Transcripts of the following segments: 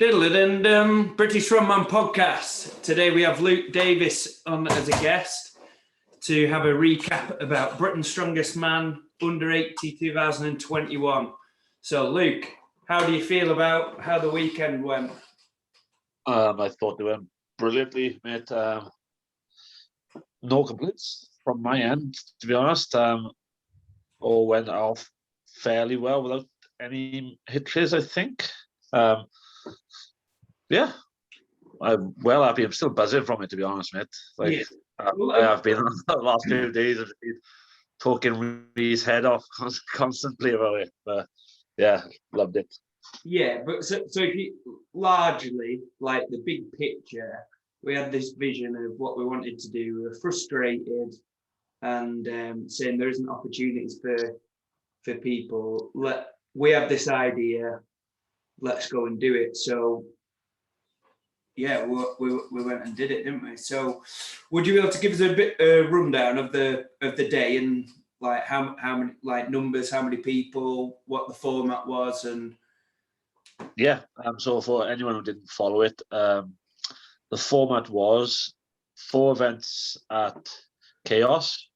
Diddle and British Strongman podcast. Today we have Luke Davis on as a guest to have a recap about Britain's Strongest Man under 80 2021. So Luke, how do you feel about how the weekend went? I thought they went brilliantly, mate. No complaints from my end, to be honest. All went off fairly well without any hitches, I think. Yeah, I'm well happy. I'm still buzzing from it, to be honest, mate. I have been on the last few days. I've been talking Ree's head off constantly about it. But yeah, loved it. Yeah, but so if you largely like the big picture, we had this vision of what we wanted to do. We were frustrated and saying there isn't opportunities for people. We have this idea. Let's go and do it. So yeah, we went and did it, didn't we? So would you be able to give us a bit rundown of the day and like how many like numbers, how many people, what the format was, and yeah. So for anyone who didn't follow it, the format was 4 events at Chaos,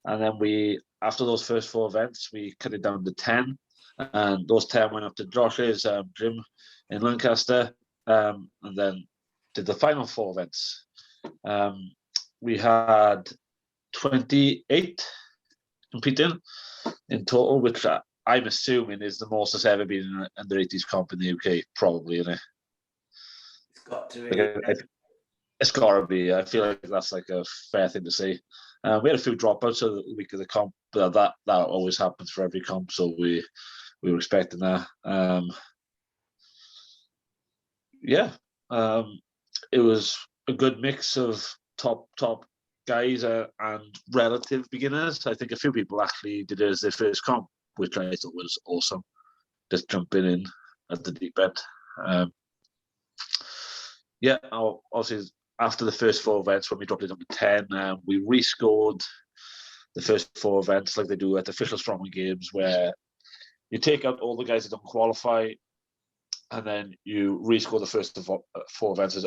and then after those first 4 events, we cut it down to 10, and those 10 went up to Josh's gym in Lancaster. And then did the final 4 events. We had 28 competing in total, which I'm assuming is the most that's ever been in an under 80s comp in the UK, probably, isn't it? It's got to be. It's got to be. I feel like that's like a fair thing to say. We had a few dropouts of the week of the comp, but that always happens for every comp, so we were expecting that. Yeah, it was a good mix of top guys and relative beginners. I think a few people actually did it as their first comp, which I thought was awesome. Just jumping in at the deep end. Yeah, obviously after the first 4 events, when we dropped it up to 10, we rescored the first 4 events like they do at the official Strongman Games, where you take out all the guys that don't qualify, and then you rescore the first 4 events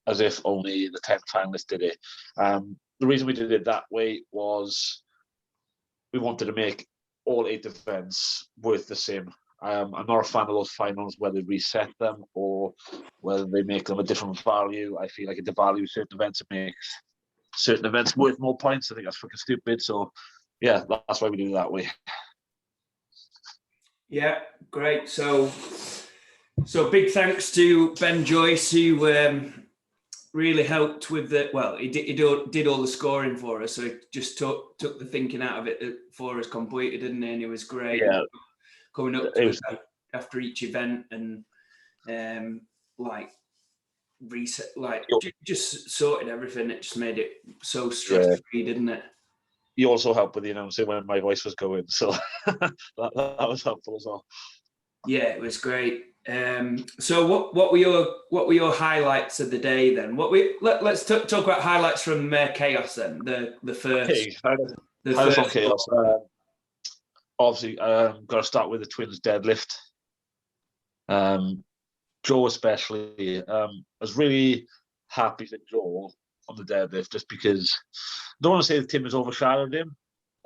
as if only the 10 finalists did it. The reason we did it that way was we wanted to make all 8 events worth the same. I'm not a fan of those finals where they reset them or whether they make them a different value. I feel like it devalues certain events. It makes certain events worth more points. I think that's fucking stupid. So yeah, that's why we do it that way. Yeah, great. So big thanks to Ben Joyce, who really helped with the. Well, he did all the scoring for us, so he just took the thinking out of it for us completely, didn't he? And it was great. Yeah, coming up to after each event and like reset, like just sorted everything. It just made it so stress free, didn't it? You also helped with the announcing when my voice was going, so that was helpful as well. Yeah, it was great. So what were your highlights of the day then? Let's talk about highlights from Chaos then. The first. Okay, highlights from Chaos. Obviously, got to start with the twins deadlift. Joe especially. I was really happy for Joe on the deadlift, just because I don't want to say that Tim has overshadowed him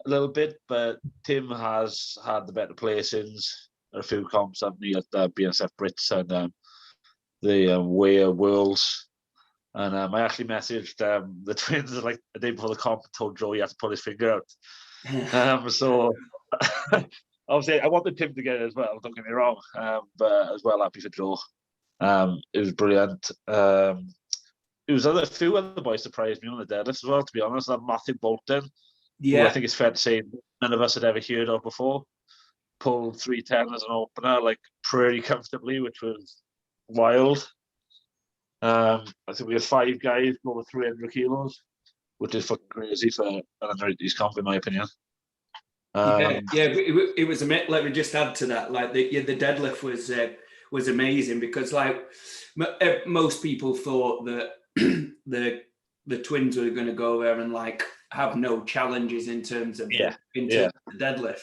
a little bit, but Tim has had the better placings at a few comps, at the BNSF Brits and the Weir Worlds. And I actually messaged the twins like the day before the comp and told Joe he had to pull his finger out. So obviously I wanted Tim to get it as well, don't get me wrong, but I was well happy for Joe. It was brilliant. It was a few other boys surprised me on the deadlift as well, to be honest. That Matthew Bolton, who I think it's fair to say none of us had ever heard of before, pulled 310 as an opener, like pretty comfortably, which was wild. I think we had 5 guys over 300 kilos, which is fucking crazy for an under 80s comp, in my opinion. It was a bit. Let me just add to that. Like the deadlift was amazing because like most people thought that the twins were going to go there and like have no challenges in terms of the deadlift,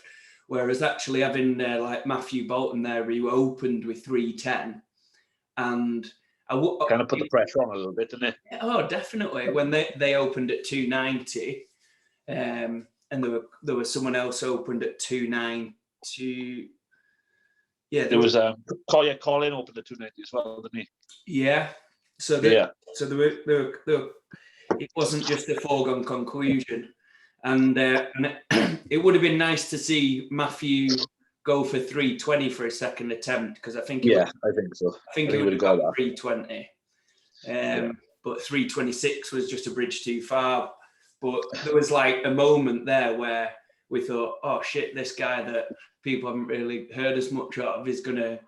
whereas actually having like Matthew Bolton there, who opened with 310, and kind of put the pressure on a little bit, didn't it? Oh, definitely. When they opened at 290, and there was someone else opened at 290. Yeah, there was Colin opened at 290 as well, didn't he? Yeah. So there were, it wasn't just a foregone conclusion, and it would have been nice to see Matthew go for 320 for a second attempt, because I think I think so. I think he would have got 320. But 326 was just a bridge too far. But there was like a moment there where we thought, oh shit, this guy that people haven't really heard as much of is gonna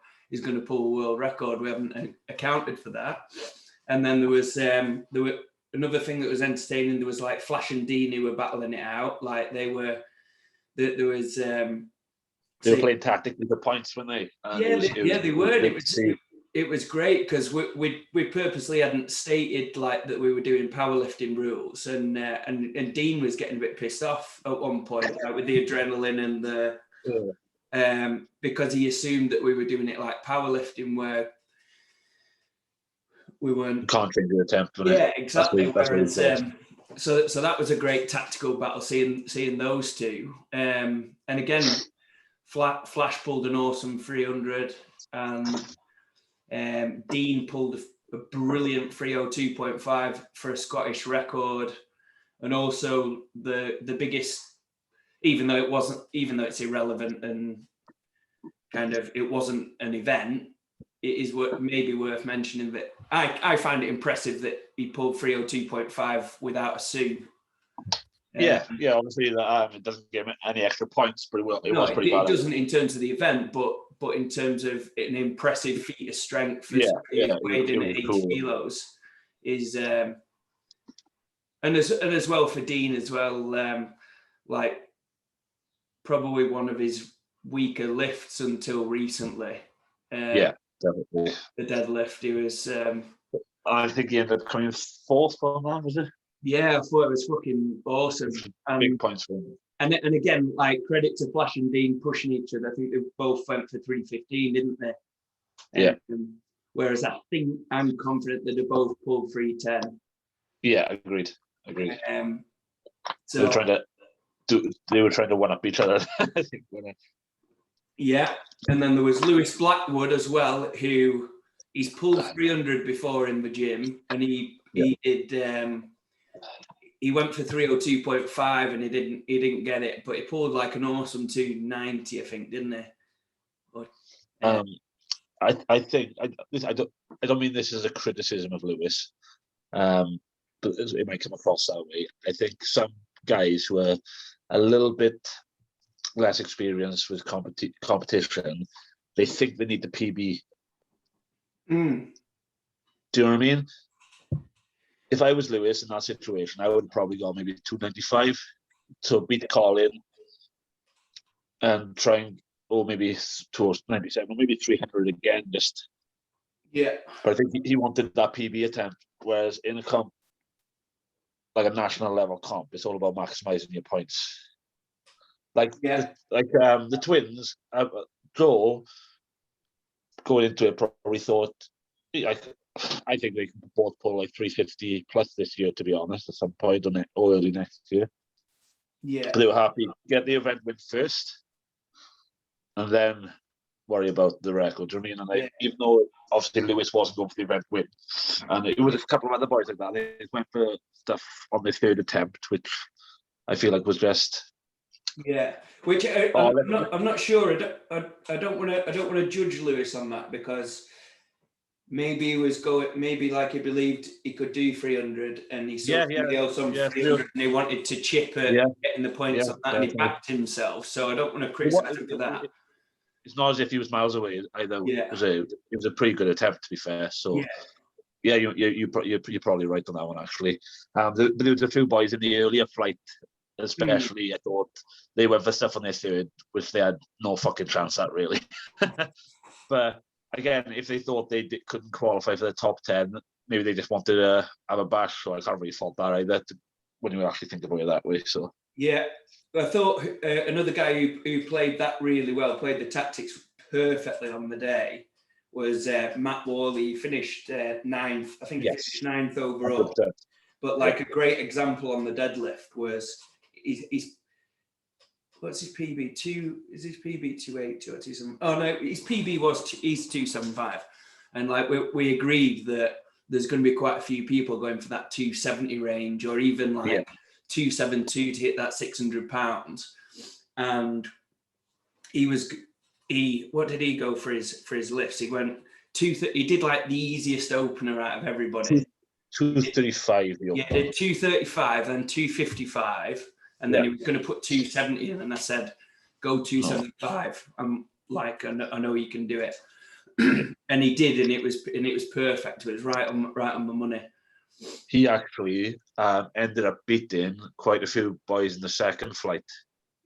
pull a world record. We haven't accounted for that. And then there was another thing that was entertaining. There was like Flash and Dean who were battling it out. Like they were playing tactically for points, weren't they? They were. It was great because we purposely hadn't stated like that we were doing powerlifting rules, and Dean was getting a bit pissed off at one point, like, with the adrenaline and the because he assumed that we were doing it like powerlifting, where we weren't. You can't change your attempt. Yeah, exactly. Whereas, so that was a great tactical battle, seeing those two, and again, Flash pulled an awesome 300, and Dean pulled a brilliant 302.5 for a Scottish record, and also the biggest, even though it's irrelevant and kind of it wasn't an event, it is maybe worth mentioning that I find it impressive that he pulled 302.5 without a sue. Obviously that it doesn't give him any extra points, but it was pretty bad. It doesn't in terms of the event, but in terms of an impressive feat of strength for weighed in at 80 kilos is, and as well for Dean as well, like probably one of his weaker lifts until recently. Definitely. The deadlift, he was. I think he ended up coming fourth on that, was it? Yeah, I thought it was fucking awesome. Big points for him. And again, like, credit to Flash and Dean pushing each other. I think they both went for 315, didn't they? Yeah. Whereas I'm confident that they both pulled 310. Yeah, agreed. So they were trying to one up each other. I think. Yeah, and then there was Lewis Blackwood as well, who he's pulled 300 before in the gym, and he did. He went for 302.5 and he didn't get it, but he pulled like an awesome 290, I think, didn't he? But, I think I don't mean this as a criticism of Lewis, but it might come across that way. I think some guys who are a little bit less experienced with competition, they think they need the PB. Do you know what I mean? If I was Lewis in that situation, I would probably go maybe 295 to beat Colin and try and, or maybe towards 97, or maybe 300 again. But I think he wanted that PB attempt, whereas in a comp, like a national level comp, it's all about maximizing your points. The twins, Joe, going into it, probably thought, I think they can both pull like 350 plus this year, to be honest, at some point or early next year. Yeah. But they were happy to get the event win first and then worry about the record. Do you know what I mean? And even though obviously Lewis wasn't going for the event win, and it was a couple of other boys like that, they went for stuff on their third attempt, which I feel like was just. Yeah, which I'm not sure. I don't want to judge Lewis on that, because maybe he was maybe like he believed he could do 300 and he saw somebody else on 300 and he wanted to chip at getting the points on that, and he backed himself. So I don't want to criticize him for that. It's not as if he was miles away either. It was a pretty good attempt, to be fair. So you're probably right on that one, actually. But there was a few boys in the earlier flight, especially, I thought they went for stuff on their third, which they had no fucking chance at, really. But again, if they thought they couldn't qualify for the top 10, maybe they just wanted to have a bash. So I can't really fault that either, when you actually think about it that way. So yeah, I thought another guy who played that really well, played the tactics perfectly on the day, was Matt Warley. He finished ninth. I think he finished ninth overall. But like a great example on the deadlift was he's what's his PB? Is his PB 280 or 27? Oh no, his PB he's 275, and like we agreed that there's going to be quite a few people going for that 270 range, or even like 272 to hit that 600 pounds. And what did he go for his lifts? He went he did like the easiest opener out of everybody. 235. Yeah, did 235 and 255, and then he was going to put 270 in, and I said, "Go 275." I'm like, I know you can do it, and he did, and it was perfect. It was right on the money. He actually ended up beating quite a few boys in the second flight.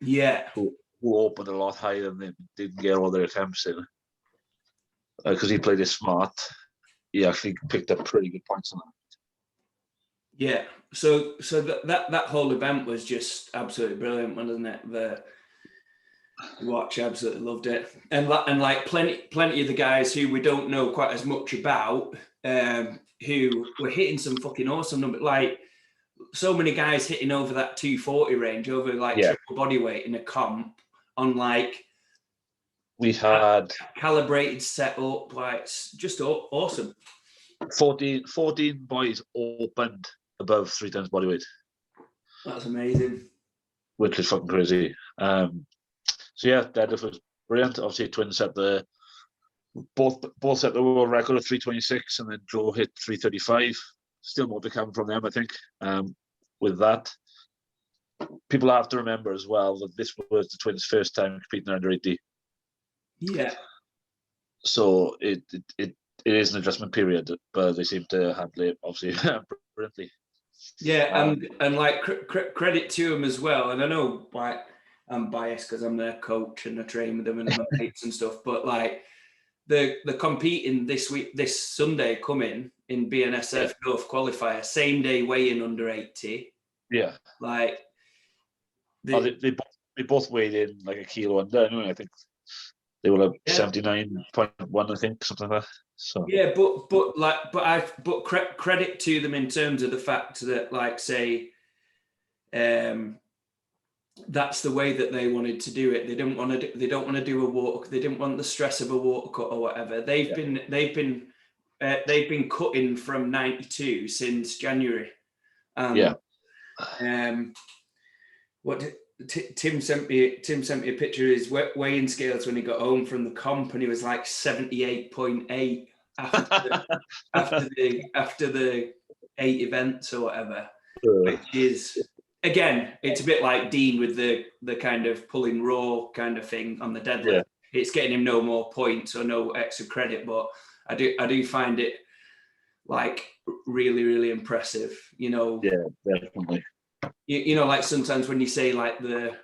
Yeah, who opened a lot higher and they didn't get all their attempts in because he played it smart. He actually picked up pretty good points on that. Yeah, so that whole event was just absolutely brilliant, wasn't it? The watch, absolutely loved it, and like plenty of the guys who we don't know quite as much about, who were hitting some fucking awesome numbers. Like so many guys hitting over that 240 range, over like triple body weight in a comp on like we had calibrated setup, like just awesome. 14 boys opened above 3 times body weight. That's amazing. Which is fucking crazy. So yeah, deadlift was brilliant. Obviously, twins set both set the world record of 326, and then Joe hit 335. Still more to come from them, I think. With that, people have to remember as well that this was the twins' first time competing under 80. Yeah. So it is an adjustment period, but they seem to handle it obviously brilliantly. Yeah, and like credit to them as well. And I know like I'm biased because I'm their coach and I train with them and my mates and stuff. But like the competing this Sunday coming in BNSF North qualifier, same day weigh-in under 80. Yeah, like they both weighed in like a kilo under. Anyway, I think they were like 79.1, I think, something like that. So yeah, but credit to them in terms of the fact that, like, say, that's the way that they wanted to do it. They don't want to do a walk. They didn't want the stress of a walk cut or whatever. They've been cutting from 92 since January. What Tim sent me a picture of his weighing scales when he got home from the comp, and he was like 78.8 after the 8 events or whatever, which is, again, it's a bit like Dean with the kind of pulling raw kind of thing on the deadlift. Yeah. It's getting him no more points or no extra credit, but I do find it like really, really impressive, you know. Yeah, definitely. You know, like sometimes when you say like the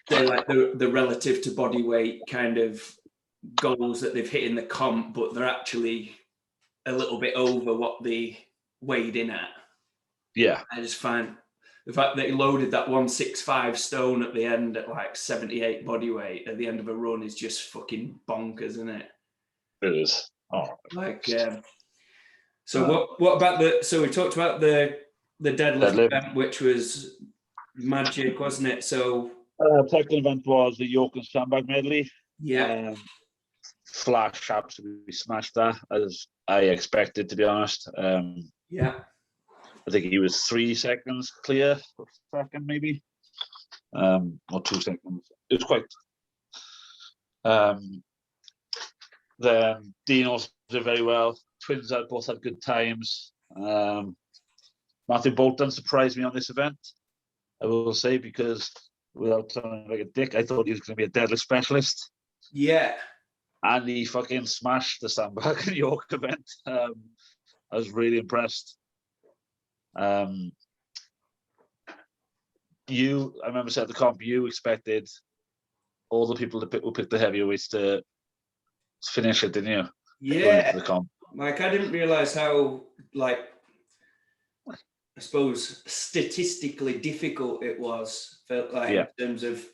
relative to body weight kind of goals that they've hit in the comp, but they're actually a little bit over what they weighed in at. Yeah. I just find the fact that he loaded that 165 stone at the end at like 78 body weight at the end of a run is just fucking bonkers, isn't it? It is. Oh. Like, so what about so we talked about the deadlift event, which was magic, wasn't it? So second event was the yoke and sandbag medley. Yeah. Flash absolutely smashed that, as I expected, to be honest. Yeah. I think he was 3 seconds clear, second maybe, or 2 seconds. It was quite. Then Dean also did very well. Twins both had good times. Matthew Bolton surprised me on this event, I will say, because without sounding like a dick, I thought he was going to be a deadlift specialist. Yeah. And he fucking smashed the sandbag and yoke event. I was really impressed. I remember saying at the comp, you expected all the people who picked the heavyweights to finish it, didn't you? Yeah. The comp. Like, I didn't realize how, like, I suppose statistically difficult it was. Felt like in terms of,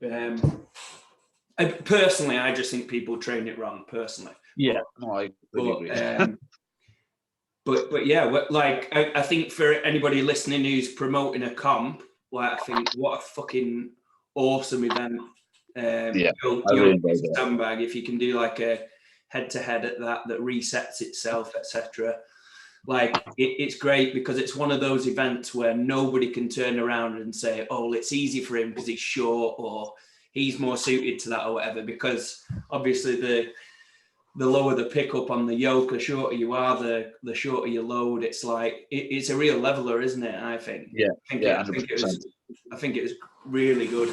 and Personally, I just think people train it wrong. Personally, Yeah, no, I agree. But yeah, like I think for anybody listening who's promoting a comp, like I think what a fucking awesome event. Yeah, I you really enjoyed that. Sandbag, if you can do like a head-to-head at that resets itself, etc. Like it's great because it's one of those events where nobody can turn around and say, "Oh, it's easy for him because he's short," or "He's more suited to that," or whatever. Because obviously the lower the pickup on the yoke, the shorter you are, the shorter your load. It's like it's a real leveler, isn't it? I think. Yeah, I think it was really good.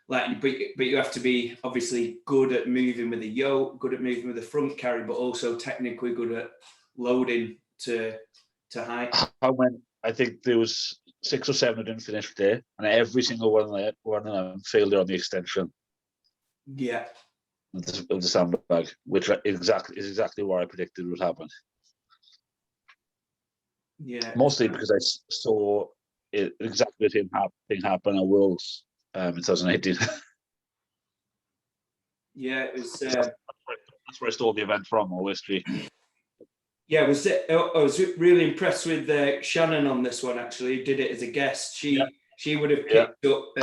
Like, but you have to be obviously good at moving with the yoke, good at moving with the front carry, but also technically good at loading to height. I think there was 6 or 7 who didn't finish there, and every single one of them failed on the extension. Yeah. Of the sandbag, which is exactly what I predicted would happen. Yeah. Mostly because I saw exactly the same thing happen at Worlds in 2018. Yeah, it was. That's where I stole the event from, or history. Yeah, I was really impressed with Shannon on this one. Actually, did it as a guest. She would have picked up.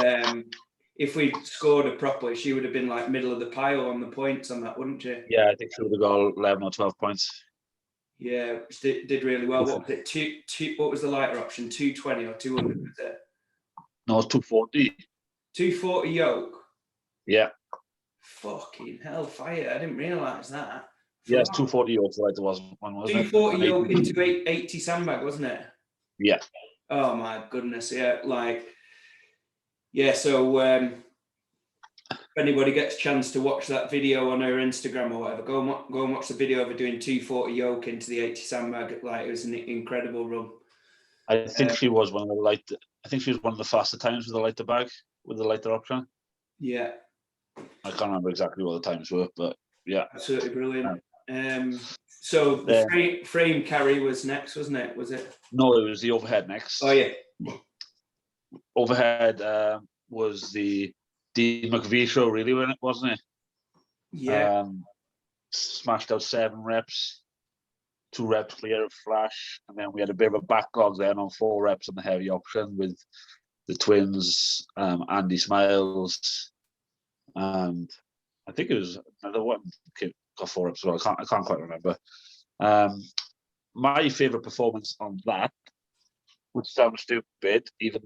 If we'd scored her properly, she would have been like middle of the pile on the points on that, wouldn't she? Yeah, I think she would have got 11 or 12 points. Yeah, did really well. What was it? What was the lighter option? 220 or 200? Was it? No, it's 240. 240 yoke. Yeah. Fucking hellfire! I didn't realise that. Yes, 240 yoke. Right, there was one, wasn't it? 240 yoke into 80 sandbag, wasn't it? Yeah. Oh my goodness! Yeah, like. Yeah, so if anybody gets a chance to watch that video on her Instagram or whatever, go and watch the video of her doing 240 yoke into the 80 sandbag. Like, it was an incredible run. I think she was one of the I think she was one of the faster times with the lighter bag, with the lighter option. Yeah. I can't remember exactly what the times were, but yeah. Absolutely brilliant. So the frame carry was next, wasn't it? Was it? No, it was the overhead next. Oh yeah. Overhead was the Dean McVie show, really, wasn't it? Yeah. Smashed out 7 reps, 2 reps clear of flash, and then we had a bit of a backlog then on 4 reps on the heavy option with the twins, Andy Smiles, and I think it was another one got 4 reps as well. I can't quite remember. My favourite performance on that, which sounds stupid, even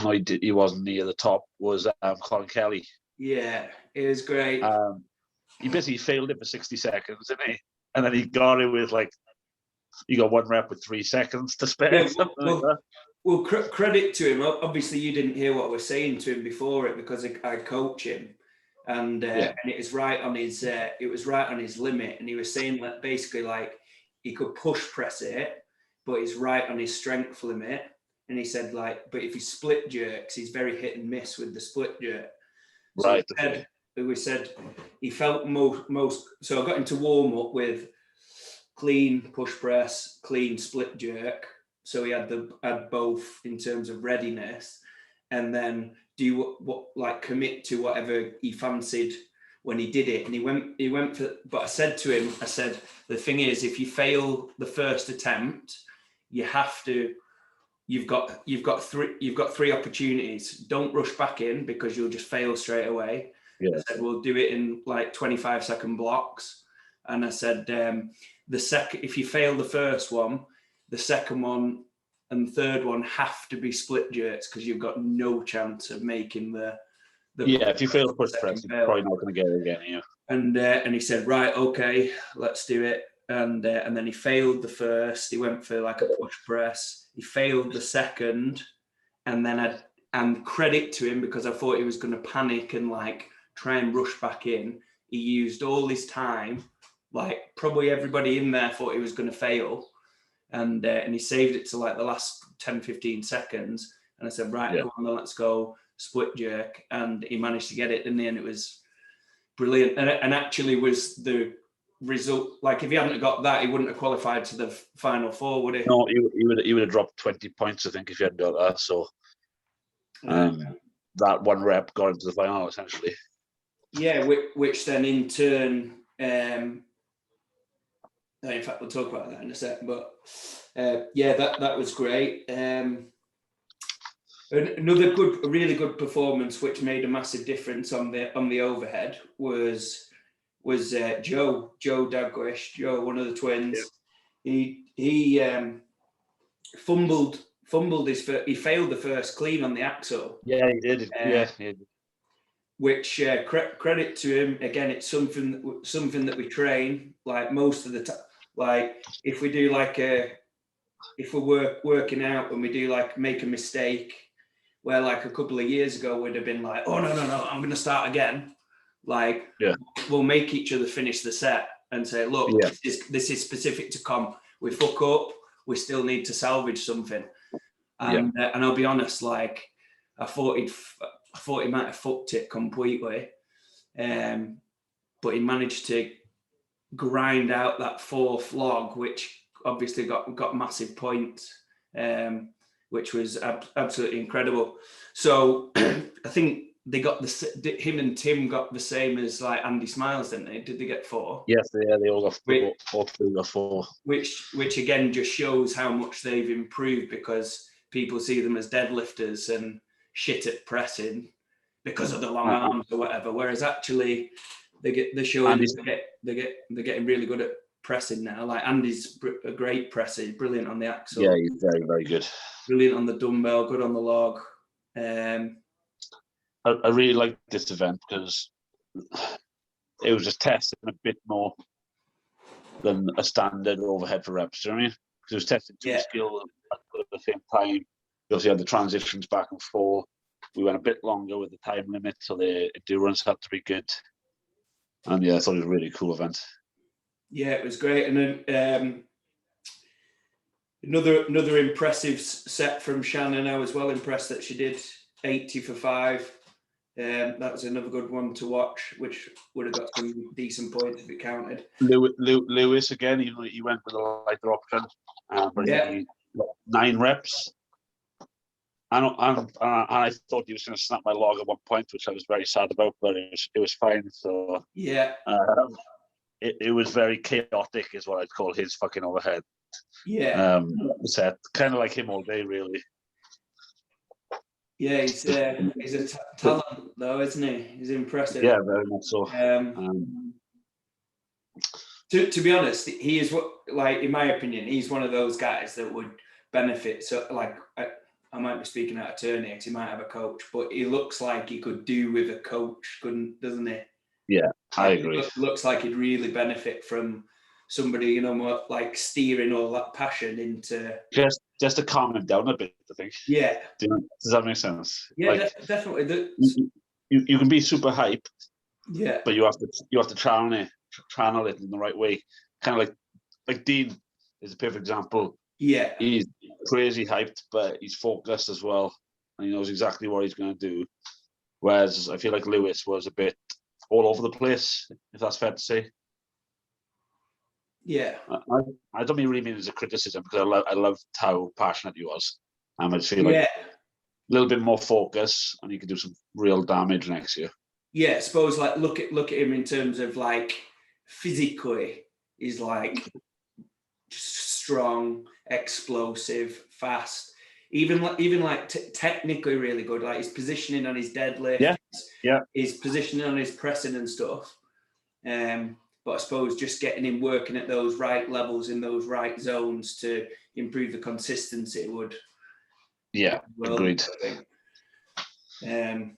though he wasn't near the top, was Conor Kelly. Yeah, it was great. He basically failed it for 60 seconds, didn't he? And then he got it with he got 1 rep with 3 seconds to spare. Well, credit to him. Obviously, you didn't hear what I was saying to him before it because I coach him, and it was right on his limit, and he was saying that basically like he could push press it, but he's right on his strength limit. And he said, like, but if he split jerks, he's very hit and miss with the split jerk. So right. We said he felt most. So I got him to warm up with clean push press, clean split jerk. So he had both in terms of readiness, and then commit to whatever he fancied when he did it. And he went for. But I said to him, the thing is, if you fail the first attempt, you have to. You've got 3 opportunities. Don't rush back in because you'll just fail straight away. Yeah. I said we'll do it in like 25-second blocks. And I said if you fail the first one, the second one and third one have to be split jerks because you've got no chance of making the if you fail push press, you're probably not going to get it again. Yeah. And he said, right, okay, let's do it. And then he failed the first. He went for like a push press. He failed the second, and then and credit to him because I thought he was going to panic and like try and rush back in. He used all his time, like probably everybody in there thought he was going to fail, and he saved it to like the last 10-15 seconds. And I said, right, go on, then let's go split jerk, and he managed to get it, didn't he? And it was brilliant, and actually was the result. Like if he hadn't got that, he wouldn't have qualified to the final 4, would he? No, he would have dropped 20 points, I think, if he hadn't got that. So that 1 rep got into the final essentially. Yeah, which then in turn, in fact, we'll talk about that in a sec. But yeah, that was great. Another really good performance, which made a massive difference on the overhead, was Joe Dagwish, one of the twins. Yeah. He fumbled his he failed the first clean on the axle. Yeah, he did. He did. Which credit to him. Again, it's something that we train like most of the time. Like if we do if we're working out and we do make a mistake, where like a couple of years ago we'd have been like, oh no, I'm going to start again. Like we'll make each other finish the set and say, look, this is specific to comp. We fuck up, we still need to salvage something. And and I'll be honest, like I thought he might have fucked it completely, but he managed to grind out that fourth log, which obviously got massive points, which was absolutely incredible. So I think they got him and Tim got the same as like Andy Smiles, didn't they? Did they get 4? Yes, they all got 4. Which again just shows how much they've improved, because people see them as deadlifters and shit at pressing because of the long arms or whatever. Whereas actually they're showing they're getting really good at pressing now. Like Andy's a great presser, brilliant on the axle. Yeah, he's very, very good. Brilliant on the dumbbell, good on the log. I really liked this event because it was just testing a bit more than a standard overhead for reps. Do you know what I mean? Because it was testing two skills at the same time. We obviously had the transitions back and forth. We went a bit longer with the time limit, so the endurance had to be good. And yeah, I thought it was a really cool event. Yeah, it was great. And then another impressive set from Shannon. I was well impressed that she did 80 for 5. That was another good one to watch, which would have got some decent points if it counted. Lewis again, he went with a lighter option, but he got 9 reps. And I thought he was going to snap my log at one point, which I was very sad about, but it was fine. So yeah, it was very chaotic, is what I'd call his fucking overhead. Yeah, set kind of like him all day, really. Yeah, he's a talent though, isn't he? He's impressive. Yeah, very much so. To be honest, he is in my opinion, he's one of those guys that would benefit. So, like, I might be speaking out of turn here because he might have a coach, but he looks like he could do with a coach, doesn't he? Yeah, I agree. Looks like he'd really benefit from somebody, more like steering all that passion into just to calm him down a bit, I think. Yeah. Does that make sense? Yeah, definitely. You can be super hyped. Yeah. But you have to channel it in the right way. Kind of like Dean is a perfect example. Yeah. He's crazy hyped, but he's focused as well, and he knows exactly what he's going to do. Whereas I feel like Lewis was a bit all over the place, if that's fair to say. Yeah. I don't really mean it as a criticism, because I loved how passionate he was. I just feel like a little bit more focus, and he could do some real damage next year. Yeah, I suppose like look at him in terms of like physically, he's like strong, explosive, fast. Even like technically really good. Like his positioning on his deadlift, his positioning on his pressing and stuff. But I suppose just getting him working at those right levels in those right zones to improve the consistency would. Yeah, agreed. I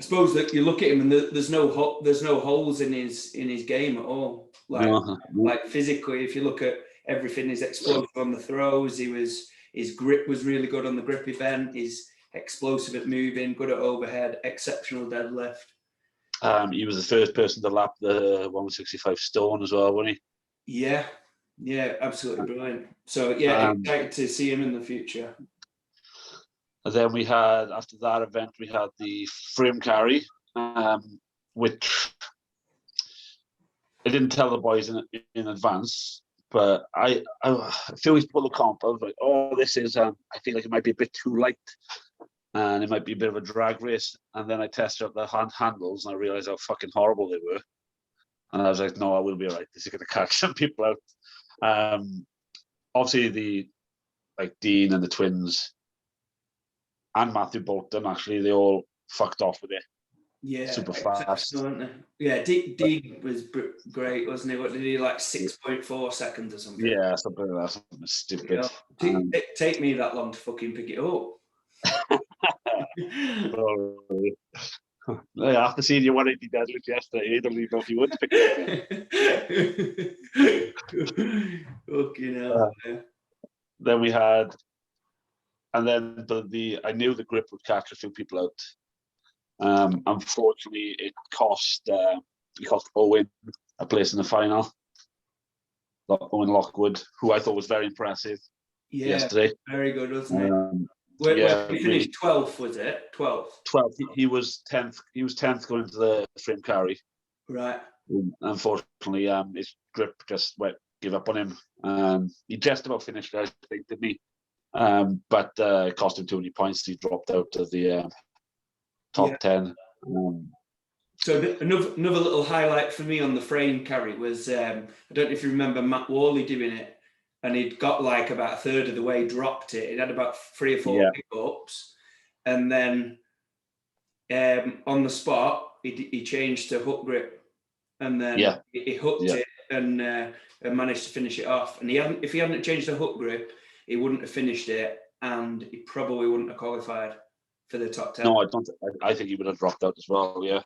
suppose that you look at him and there's no holes in his game at all. Like physically, if you look at everything, his explosive on the throws, his grip was really good on the grip event. He's explosive at moving, good at overhead, exceptional deadlift. He was the first person to lap the 165 stone as well, wasn't he? Yeah, absolutely brilliant. So excited to see him in the future. And then we had, after that event, we had the frame carry, which I didn't tell the boys in advance, but I feel he's put the comp. I was like, oh, this is, I feel like it might be a bit too light. and it might be a bit of a drag race. And then I tested out the handles, and I realized how fucking horrible they were. And I was like, no, I will be all right. This is going to catch some people out. Obviously, Dean and the twins and Matthew Bolton, actually, they all fucked off with it. Yeah, super fast. Yeah, Dean was great, wasn't he? What did he, like 6.4 seconds or something? Yeah, something like that. Something stupid. Take me that long to fucking pick it up. After seeing your 180 deadlift yesterday, you don't even know if you would pick it up. Fucking hell. Then we had, and then I knew the grip would catch a few people out. Unfortunately, it cost Owen a place in the final. Owen Lockwood, who I thought was very impressive yesterday. Very good, wasn't it? He finished 12th, was it? 12th. 12th. He was 10th. He was 10th going into the frame carry. Right. Unfortunately, his grip just gave up on him. He just about finished, I think, didn't he? But it cost him too many points. He dropped out of the top 10. So another little highlight for me on the frame carry was, I don't know if you remember Matt Warley doing it, and he'd got like about a third of the way, dropped it. It had about 3 or 4 pickups, and then on the spot he changed to hook grip, and then he hooked it and managed to finish it off. And if he hadn't changed the hook grip, he wouldn't have finished it, and he probably wouldn't have qualified for the top 10. No, I don't. I think he would have dropped out as well. Yeah.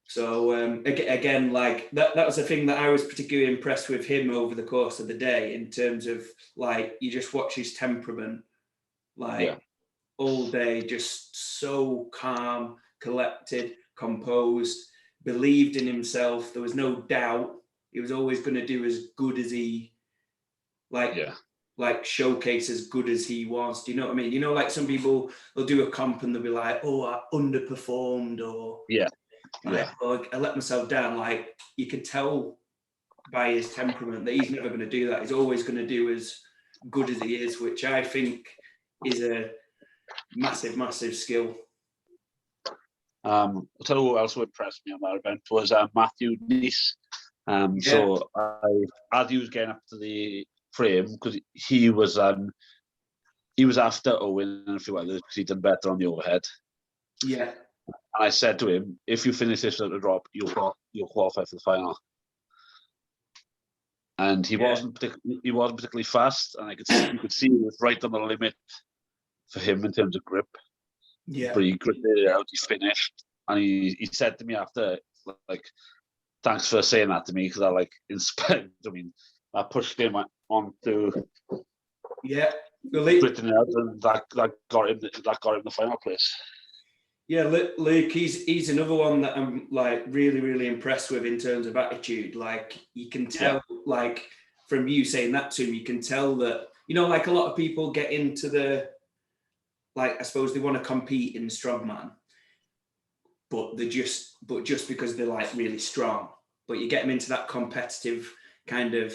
So again, like that was the thing that I was particularly impressed with him over the course of the day, in terms of like, you just watch his temperament, all day, just so calm, collected, composed, believed in himself. There was no doubt. He was always going to do as good as he like showcase as good as he was. Do you know what I mean? You know, like some people, they'll do a comp and they'll be like, oh, I underperformed, or oh, I let myself down. Like, you could tell by his temperament that he's never going to do that. He's always going to do as good as he is, which I think is a massive, massive skill. I'll tell you who else impressed me on that event was Matthew Nice. So as he was getting up to the frame, because he was after Owen and a few others because he'd done better on the overhead. Yeah. And I said to him, if you finish this at the drop, you'll qualify for the final. And he wasn't particularly fast, and you could see he was right on the limit for him in terms of grip. Yeah. But he gripped it out, he finished, and he said to me after, like, thanks for saying that to me, because I inspired. I mean, I pushed him on to Britain out, and that got him the final place. Yeah, Luke, he's another one that I'm like really, really impressed with in terms of attitude. Like, you can tell, like, from you saying that to him, you can tell that, you know, like a lot of people get into the, like, I suppose they want to compete in strongman, but just because they're like really strong. But you get them into that competitive kind of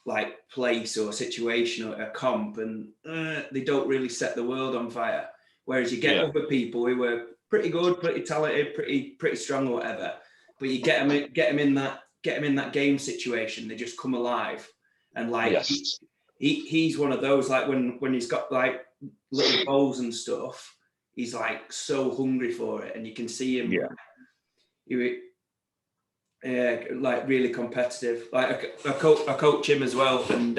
like place or situation or a comp, and they don't really set the world on fire. Whereas you get other people who were pretty good, pretty talented, pretty strong or whatever, but you get them in that game situation, they just come alive. And like he's one of those, like when he's got like little goals and stuff, he's like so hungry for it, and you can see him. Like really competitive. Like I coach him as well, and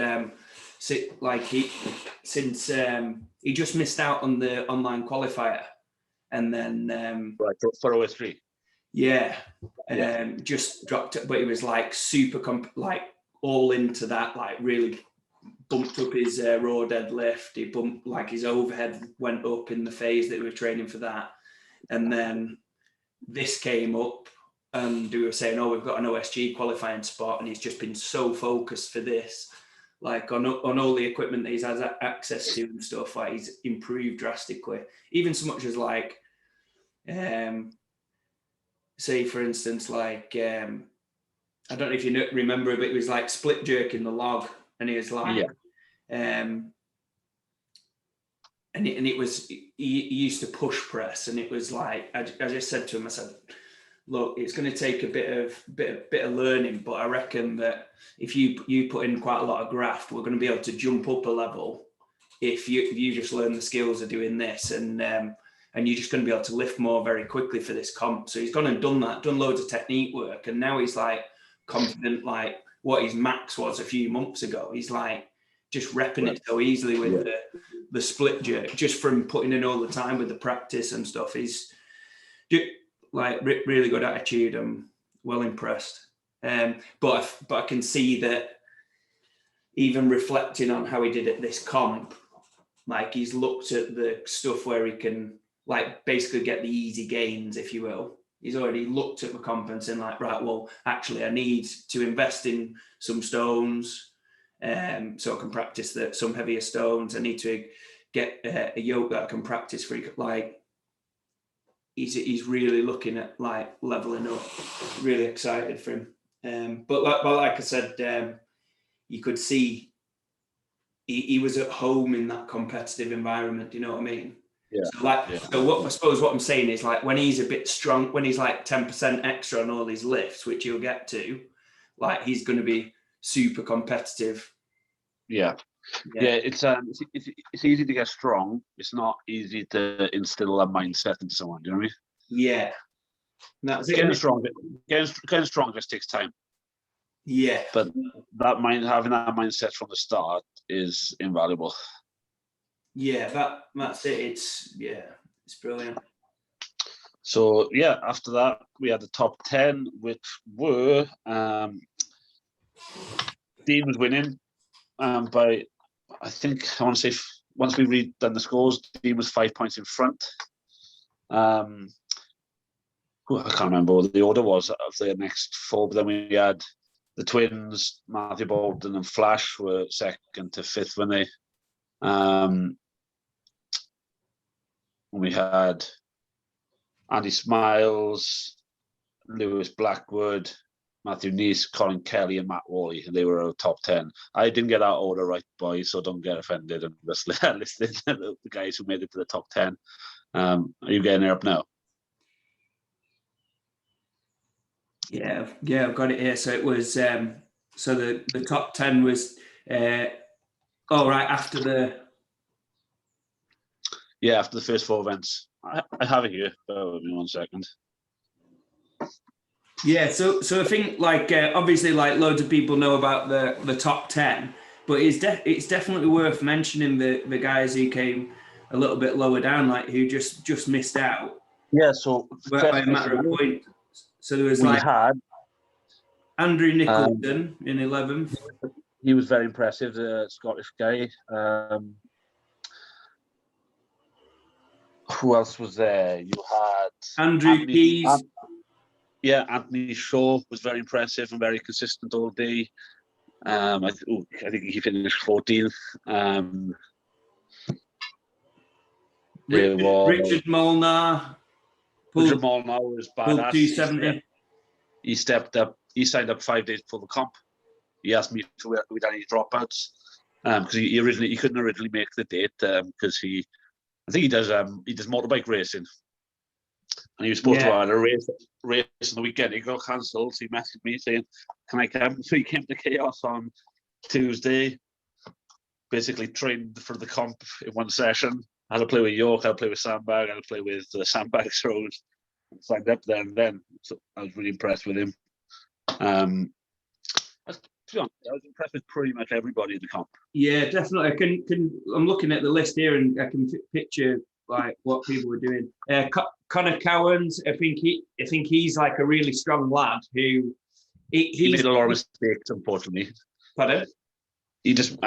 he just missed out on the online qualifier, and then for OS3. Just dropped it, but he was like super all into that, like really bumped up his raw deadlift. He bumped, like, his overhead went up in the phase that we were training for that, and then this came up, and we were saying, oh, we've got an OSG qualifying spot, and he's just been so focused for this, like on all the equipment that he's has access to and stuff. Like, he's improved drastically, even so much as like, say for instance, like, I don't know if you remember, but it was like split jerking the log, and he was like, and it was he used to push press, and it was like I just said to him, I said, look, it's going to take a bit of learning, but I reckon that if you put in quite a lot of graft, we're going to be able to jump up a level if you just learn the skills of doing this, and you're just going to be able to lift more very quickly for this comp. So he's gone and done that, done loads of technique work, and now he's like confident, like what his max was a few months ago. He's like just repping it so easily with the split jerk, just from putting in all the time with the practice and stuff. He's like really good attitude. I'm well impressed. But I can see that even reflecting on how he did at this comp, like he's looked at the stuff where he can like basically get the easy gains, if you will. He's already looked at the comp and saying like, right, well, actually I need to invest in some stones so I can practice some heavier stones. I need to get a yoke that I can practice for. Like he's really looking at like leveling up. Really excited for him. But like I said, you could see he was at home in that competitive environment. Do you know what I mean? Yeah. So what I suppose what I'm saying is like when he's a bit strong, when he's like 10% extra on all his lifts, which he'll get to, like he's going to be super competitive. Yeah. It's easy to get strong. It's not easy to instill a mindset into someone. Do you know what I mean? Yeah. That's getting strong just takes time. Yeah. But having that mindset from the start is invaluable. Yeah, that's it. It's brilliant. So after that we had the top 10, which were Dean was winning by, I think I want to say once we read done the scores, Dean was 5 points in front. I can't remember what the order was of the next four, but then we had the twins, Matthew Bolton and Flash were second to fifth, weren't they? We had Andy Smiles, Lewis Blackwood, Matthew Neese, Colin Kelly, and Matt Warley, and they were our top 10. I didn't get that order right, boys, so don't get offended and just listen to the guys who made it to the top 10. Are you getting there up now? Yeah, I've got it here. So it was so the top 10 was after the after the first four events. I have it here. Bear with me 1 second. Yeah, so I think like obviously like loads of people know about the top 10, but it's definitely worth mentioning the guys who came a little bit lower down, like who just missed out. Yeah, so by a matter of point. So there was had Andrew Nicholson in 11th. He was very impressive, the Scottish guy. Who else was there? You had Andrew Keys. Anthony Shaw was very impressive and very consistent all day. I think he finished 14th. Richard Molnar. Richard Molnar was badass. 270. He stepped up. He signed up 5 days before the comp. He asked me if we'd any dropouts because he couldn't originally make the date because I think he does motorbike racing, and he was supposed to have a race on the weekend. He got cancelled, so he messaged me saying, "Can I come?" So he came to Chaos on Tuesday. Basically trained for the comp in one session. I had to play with York, I had to play with Sandbag, I had to play with the Sandbag Throws. Signed up there and then, so I was really impressed with him. To be honest, I was impressed with pretty much everybody in the comp. Yeah, definitely. I'm looking at the list here and I can picture like what people were doing. Conor Cowan, I think he's like a really strong lad who he made a lot of mistakes, unfortunately. Pardon? He just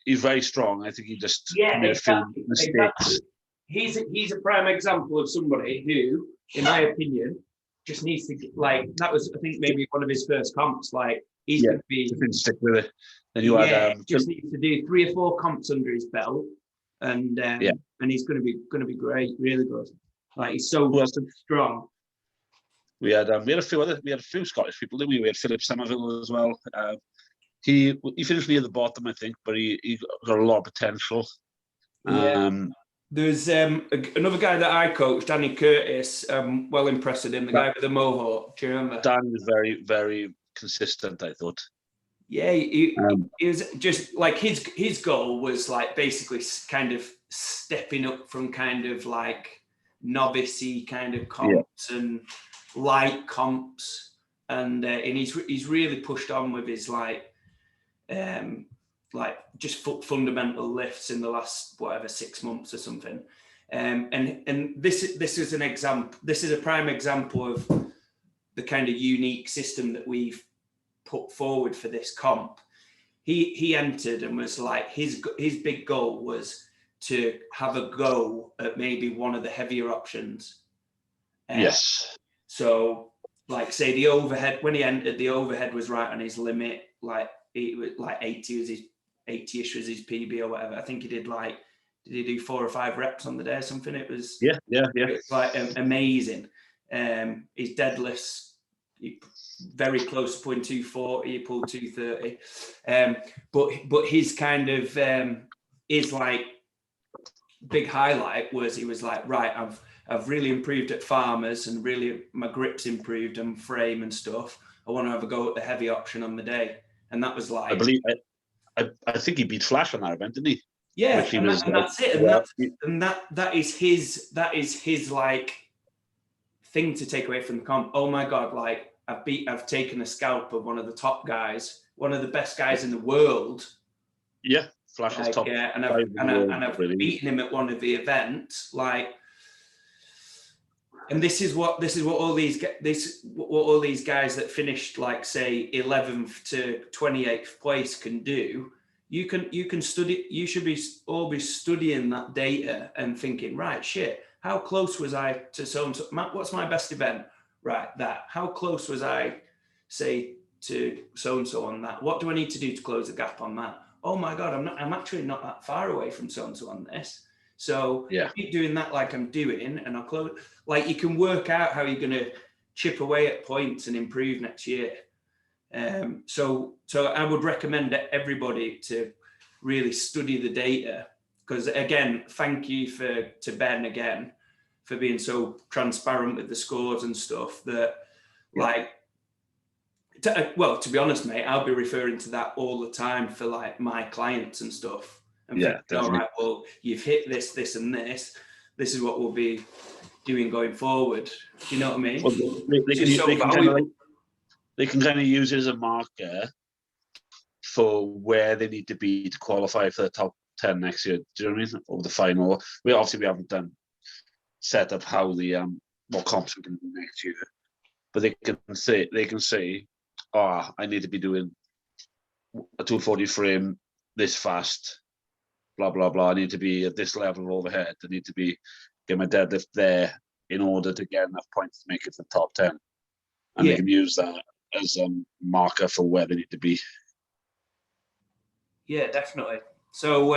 he's very strong. I think he just made a few mistakes. Exactly. He's a prime example of somebody who, in my opinion, just needs to like that was I think maybe one of his first comps. Like he's going to be stick with it. Then you just needs to do 3 or 4 comps under his belt, and he's going to be great, really good. Like he's so strong. We had a few Scottish people, didn't we? We had Philip Somerville as well. He finished near the bottom, I think, but he got a lot of potential. There's another guy that I coached, Danny Curtis. Well impressed with him, the guy with the mohawk. Do you remember? Dan was very, very consistent, I thought. Yeah, he was just like his goal was like basically kind of stepping up from kind of like novice-y kind of comps and light comps, and he's really pushed on with his like just fundamental lifts in the last 6 months or something. And this is an example. This is a prime example of the kind of unique system that we've put forward for this comp. He entered and was like, his big goal was to have a go at maybe one of the heavier options. Yes. So like say the overhead, when he entered, the overhead was right on his limit. Like it was like 80-ish was his PB or whatever. I think he did did he do 4 or 5 reps on the day or something? It was yeah. It's like amazing. His deadlifts, very close to point 240, he pulled 230. But his kind of his like big highlight was he was like, right, I've really improved at farmers and really my grip's improved and frame and stuff. I want to have a go at the heavy option on the day. And that was like, I think he beat Flash on that event, didn't he? Yeah, and that's it. And that is his like thing to take away from the comp. Oh my God, like I've taken a scalp of one of the top guys, one of the best guys in the world. Yeah, Flash is top. Yeah, and I've beaten him at one of the events. Like, and this is what all these guys that finished like say 11th to 28th place can do. You can study. You should all be studying that data and thinking, right, shit, how close was I to so and so? What's my best event? Right, that. How close was I, say, to so and so on that? What do I need to do to close the gap on that? Oh my God, I'm actually not that far away from so and so on this. So keep doing that like I'm doing, and I'll close. Like you can work out how you're going to chip away at points and improve next year. So I would recommend everybody to really study the data, because again, thank you to Ben again for being so transparent with the scores and stuff that to be honest, mate, I'll be referring to that all the time for like my clients and stuff. And thinking, all right, well, you've hit this and this. This is what we'll be doing going forward. Do you know what I mean? Well, they can kind of use it as a marker for where they need to be to qualify for the top 10 next year. Do you know what I mean? Or the final. We haven't done set up how the what comps we can do next year, but they can say, I need to be doing a 240 frame this fast, blah blah blah. I need to be at this level of overhead. I need to get my deadlift there in order to get enough points to make it to the top 10, and they can use that as a marker for where they need to be. Yeah, definitely. So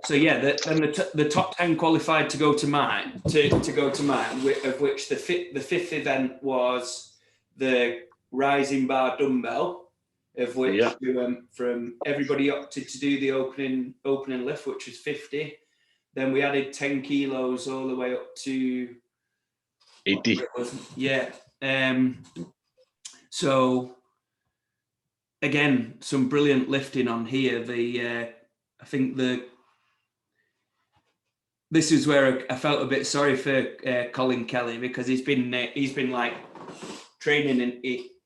the top 10 qualified to go to mine, of which the fifth event was the rising bar dumbbell, of which we went from, everybody opted to do the opening lift, which was 50. Then we added 10 kilos all the way up to 80. So again, some brilliant lifting on here. I think this is where I felt a bit sorry for Colin Kelly, because he's been like training in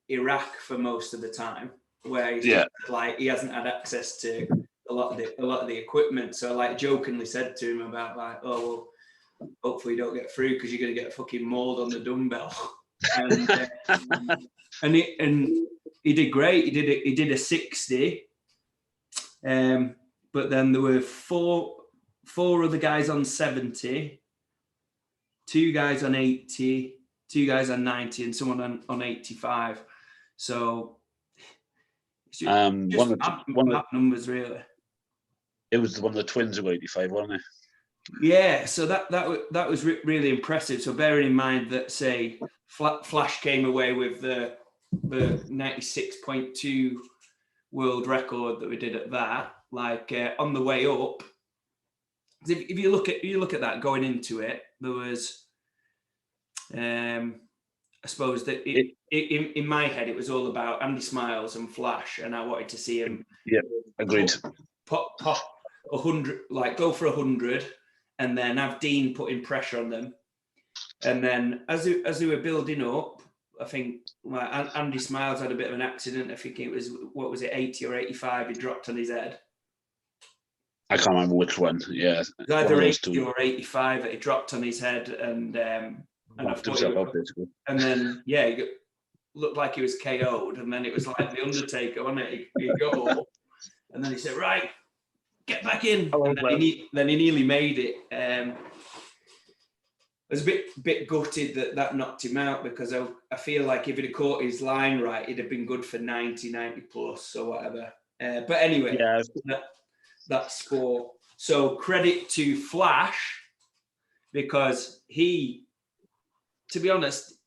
Iraq for most of the time, where he's like he hasn't had access to a lot of the equipment. So I like jokingly said to him about like, oh well, hopefully you don't get through because you're gonna get a fucking mold on the dumbbell. And he did great. He did a 60. But then there were four other guys on 70, 2 guys on 80, 2 guys on 90, and someone on 85. So it's just one of numbers, really. It was one of the twins who were 85, wasn't it? Yeah, so that was really impressive. So bearing in mind that, say, Flash came away with the 96.2 world record that we did at that, like on the way up if you look at that going into it, there was, I suppose that in my head it was all about Andy Smiles and Flash, and I wanted to see him. Yeah, agreed. Pop 100, like go for 100, and then have Dean putting pressure on them, and then as they were building up, I think Andy Smiles had a bit of an accident. I think it was, what was it, 80 or 85? He dropped on his head. I can't remember which one. Yeah, it was either 80 or 85 that he dropped on his head, and I thought and then he looked like he was KO'd, and then it was like the Undertaker, wasn't it? He got up, and then he said, "Right, get back in," and then he nearly made it. I was a bit gutted that knocked him out, because I feel like if he'd have caught his line right, he'd have been good for 90 plus or whatever. But anyway, that's sport. So credit to Flash, because he, to be honest,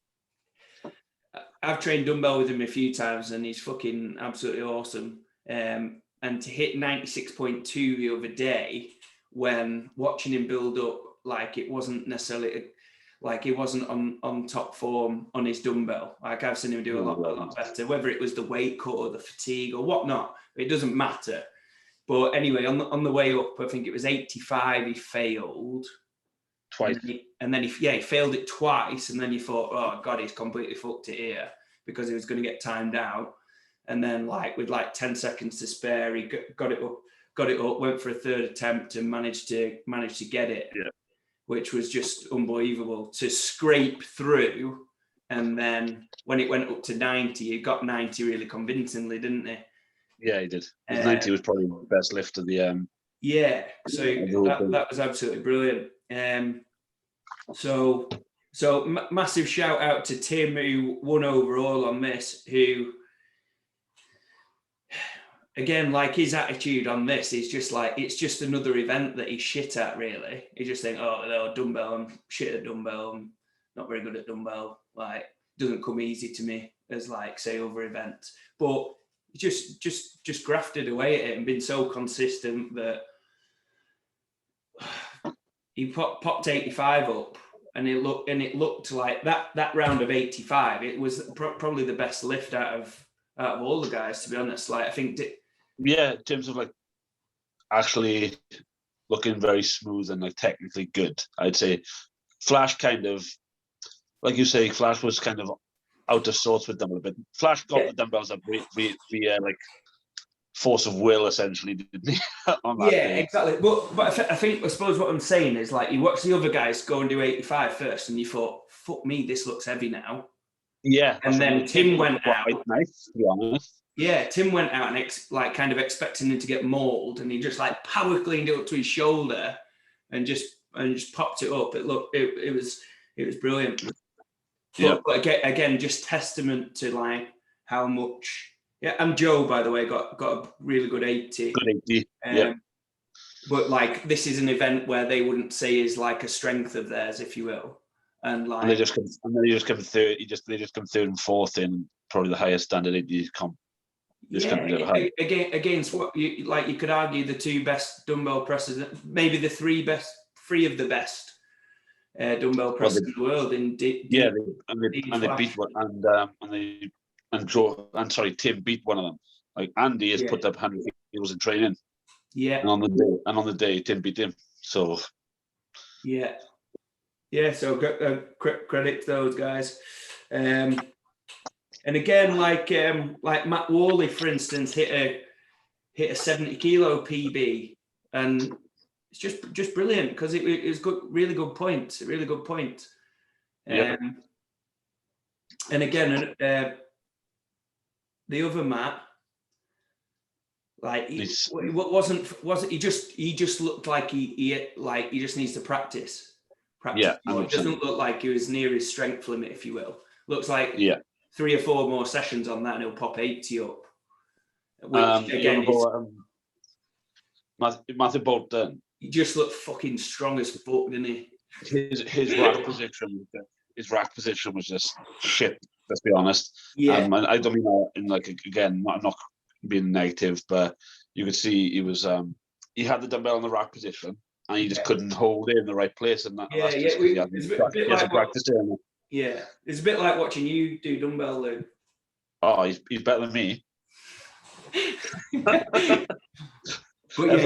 I've trained dumbbell with him a few times, and he's fucking absolutely awesome. And to hit 96.2 the other day, when watching him build up, like it wasn't necessarily like he wasn't on top form on his dumbbell. Like I've seen him do a lot better, whether it was the weight cut or the fatigue or whatnot. It doesn't matter. But anyway, on the way up, I think it was 85. He failed twice, and then he failed it twice, and then you thought, oh god, he's completely fucked it here, because he was going to get timed out. And then with 10 seconds to spare, he got it up, went for a third attempt, and managed to get it, which was just unbelievable to scrape through. And then when it went up to 90, he got 90 really convincingly, didn't he? Yeah, he did. His 90 was probably the best lift of the so that was absolutely brilliant. So massive shout out to Tim, who won overall on this, who, again, like his attitude on this is just like, it's just another event that he's shit at, really. He just think, oh, no, dumbbell, I'm shit at dumbbell, I'm not very good at dumbbell, like, doesn't come easy to me as like, say, other events. But just grafted away at it and been so consistent that he popped 85 up, and it looked like that round of 85. It was probably the best lift out of all the guys, to be honest. Like I think, in terms of like actually looking very smooth and like technically good, I'd say Flash kind of, like you say, Flash was kind of out of sorts with them a bit. Flash got the dumbbells up via like force of will, essentially, didn't he? On that day. Exactly. But I suppose what I'm saying is, like, you watch the other guys go and do 85 first, and you thought, fuck me, this looks heavy now. Yeah. And then Tim went out. Nice, to be honest. Yeah, Tim went out and kind of expecting him to get mauled, and he just like power cleaned it up to his shoulder and just popped it up. It was brilliant. But again, just testament to like how much. Yeah, and Joe, by the way, got a really good 80. Good 80. But like, this is an event where they wouldn't say is like a strength of theirs, if you will. And like, they just come third. They just come third and fourth in probably the highest standard 80 comp. Against what you could argue the two best dumbbell presses, maybe the three of the best dumbbell presses in the world. They beat one, Tim beat one of them. Like Andy has put up 100 kilos in training. Yeah. And on the day, Tim beat him. So. Yeah. So credit to those guys. And again, like Matt Warley, for instance, hit a 70 kilo PB, and it's just brilliant, because it was good, really good point. And again, the other Matt, like he just looked like he just needs to practice. Yeah, it doesn't look like he was near his strength limit, if you will. Looks like 3 or 4 more sessions on that, and he'll pop 80 up. Which again, Matthew Bolton. He just looked fucking strong as fuck, didn't he? His rack position was just shit. Let's be honest. Yeah. And I don't mean that in like, again, I'm not being negative, but you could see he was he had the dumbbell in the rack position, and he just couldn't hold it in the right place, and that's just because he hasn't practiced it. Yeah, it's a bit like watching you do dumbbell, Lou. Oh, he's better than me. But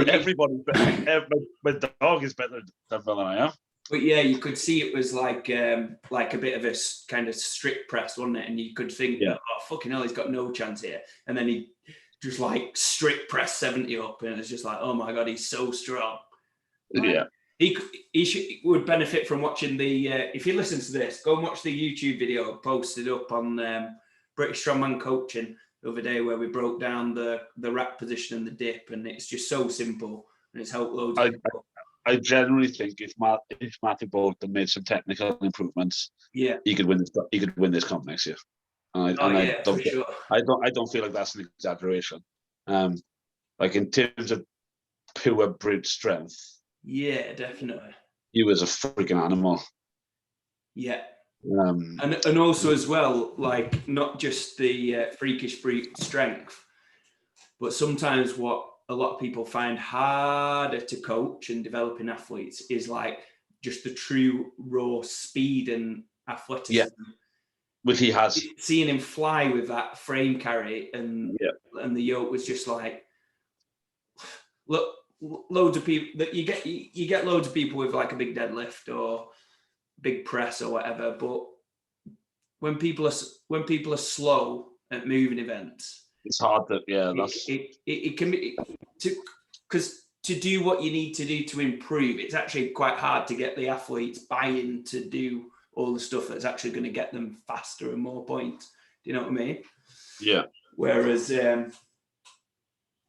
everybody's better. My dog is better than I am. But yeah, you could see it was like a bit of a kind of strict press, wasn't it? And you could think, oh, fucking hell, he's got no chance here. And then he just like strict press 70 up, and it's just like, oh my God, he's so strong. Yeah. He would benefit from watching the, if you listen to this, go and watch the YouTube video posted up on British Strongman Coaching the other day, where we broke down the rack position and the dip, and it's just so simple, and it's helped loads of people. I generally think if Matthew Bolton made some technical improvements, he could win this. He could win this comp next year. I don't feel like that's an exaggeration. Like in terms of pure brute strength. Yeah, definitely. He was a freaking animal. Yeah. And also as well, like not just the freakish brute strength, but sometimes what a lot of people find harder to coach and develop in athletes is like just the true raw speed and athleticism. Yeah. Which he has. Seeing him fly with that frame carry and the yoke was just like, look, loads of people that you get loads of people with like a big deadlift or big press or whatever, but when people are slow at moving events, it's hard to it can be because to do what you need to do to improve, it's actually quite hard to get the athletes buy-in to do all the stuff that's actually going to get them faster and more points. Do you know what I mean? Yeah. Whereas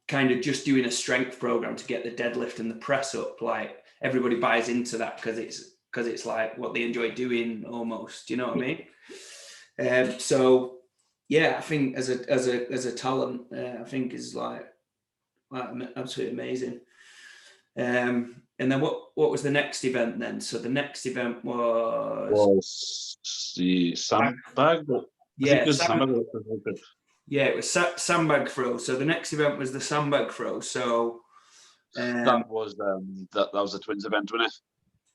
kind of just doing a strength program to get the deadlift and the press up, like everybody buys into that because it's like what they enjoy doing almost. Do you know what I mean? So yeah, I think as a talent, I think is like absolutely amazing. And then what was the next event then? So the next event was the sandbag. It was sandbag throw. So the next event was the sandbag throw. So that was the twins event, wasn't it?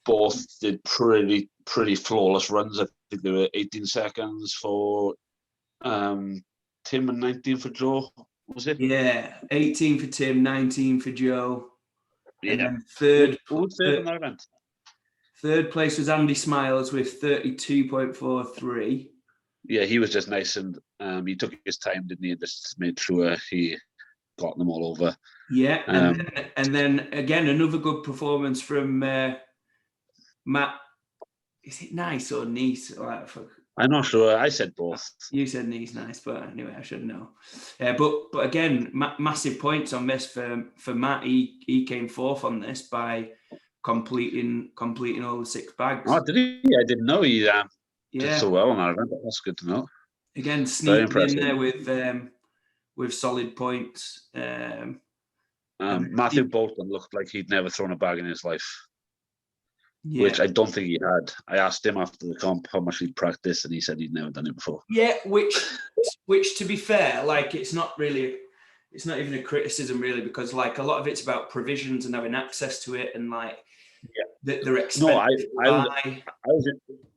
Both did pretty flawless runs. I think they were 18 seconds for Tim and 19 for Joe. Was it? Yeah, 18 for Tim, 19 for Joe. Yeah. And then third in that event. Third place was Andy Smiles with 32.43. Yeah, he was just nice, and he took his time, didn't he? And just made sure he got them all over. Yeah, and then again another good performance from Matt. Is it Nice or Nice? I'm not sure. I said both. You said Nice, Nice, but anyway, I should know. But again, massive points on this for Matt. He came fourth on this by completing all the 6 bags. Oh, did he? I didn't know he did so well on that event. That's good to know. Again, sneaking in there with solid points. Matthew Bolton looked like he'd never thrown a bag in his life, which I don't think he had. I asked him after the comp how much he'd practiced, and he said he'd never done it before. Yeah, which to be fair, like it's not even a criticism really, because like a lot of it's about provisions and having access to it, and like they're expensive. No,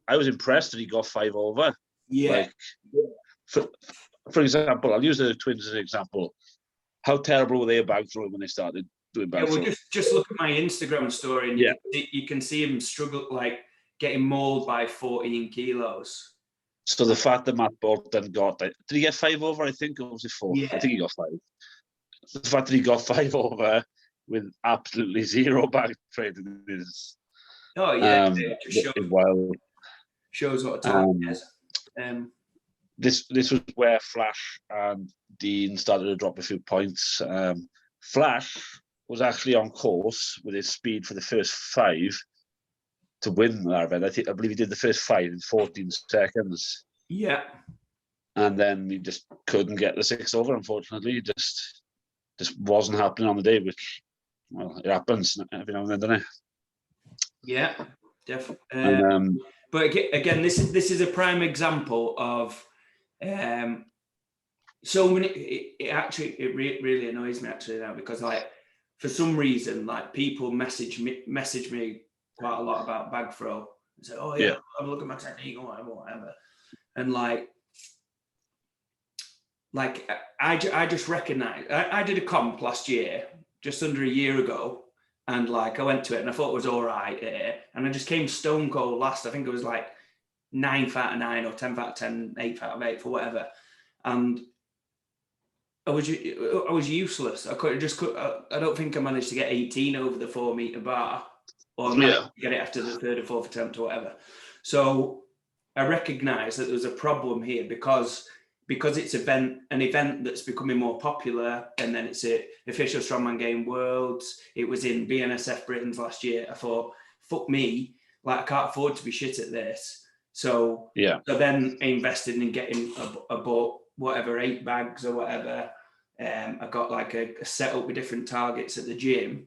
I was impressed that he got 5 over. Yeah. Like, for example, I'll use the twins as an example. How terrible were they at bag throwing when they started doing bag throwing? Well, just look at my Instagram story, and you can see him struggle, like getting mauled by 14 kilos. So the fact that Matt Bolton did he get 5 over? I think, or was it 4? Yeah. I think he got 5. So the fact that he got 5 over with absolutely zero bag training is shows what a talent is. This was where Flash and Dean started to drop a few points. Flash was actually on course with his speed for the first 5 to win that event. I believe he did the first 5 in 14 seconds. Yeah. And then he just couldn't get the 6 over, unfortunately. It just wasn't happening on the day, which, well, it happens every now and then, doesn't it? Yeah, definitely. But again, this is a prime example of so many. It really annoys me actually now, because like for some reason, like people message me quite a lot about bag throw. And say, oh yeah, have a look at my technique or whatever. And like I just recognize, I did a comp last year, just under a year ago. And like, I went to it and I thought it was all right. And I just came stone cold last. I think it was like 9th out of 9 or 10th out of 10, 8th out of 8 for whatever. And I was useless. I don't think I managed to get 18 over the 4 meter bar, or I managed to get it after the 3rd or 4th attempt or whatever. So I recognise that there's a problem here because it's an event that's becoming more popular, and then it's a official strongman game worlds. It was in BNSF Britain's last year. I thought, fuck me, like I can't afford to be shit at this. So then I invested in getting a boat. Whatever, 8 bags or whatever. I got like a setup with different targets at the gym.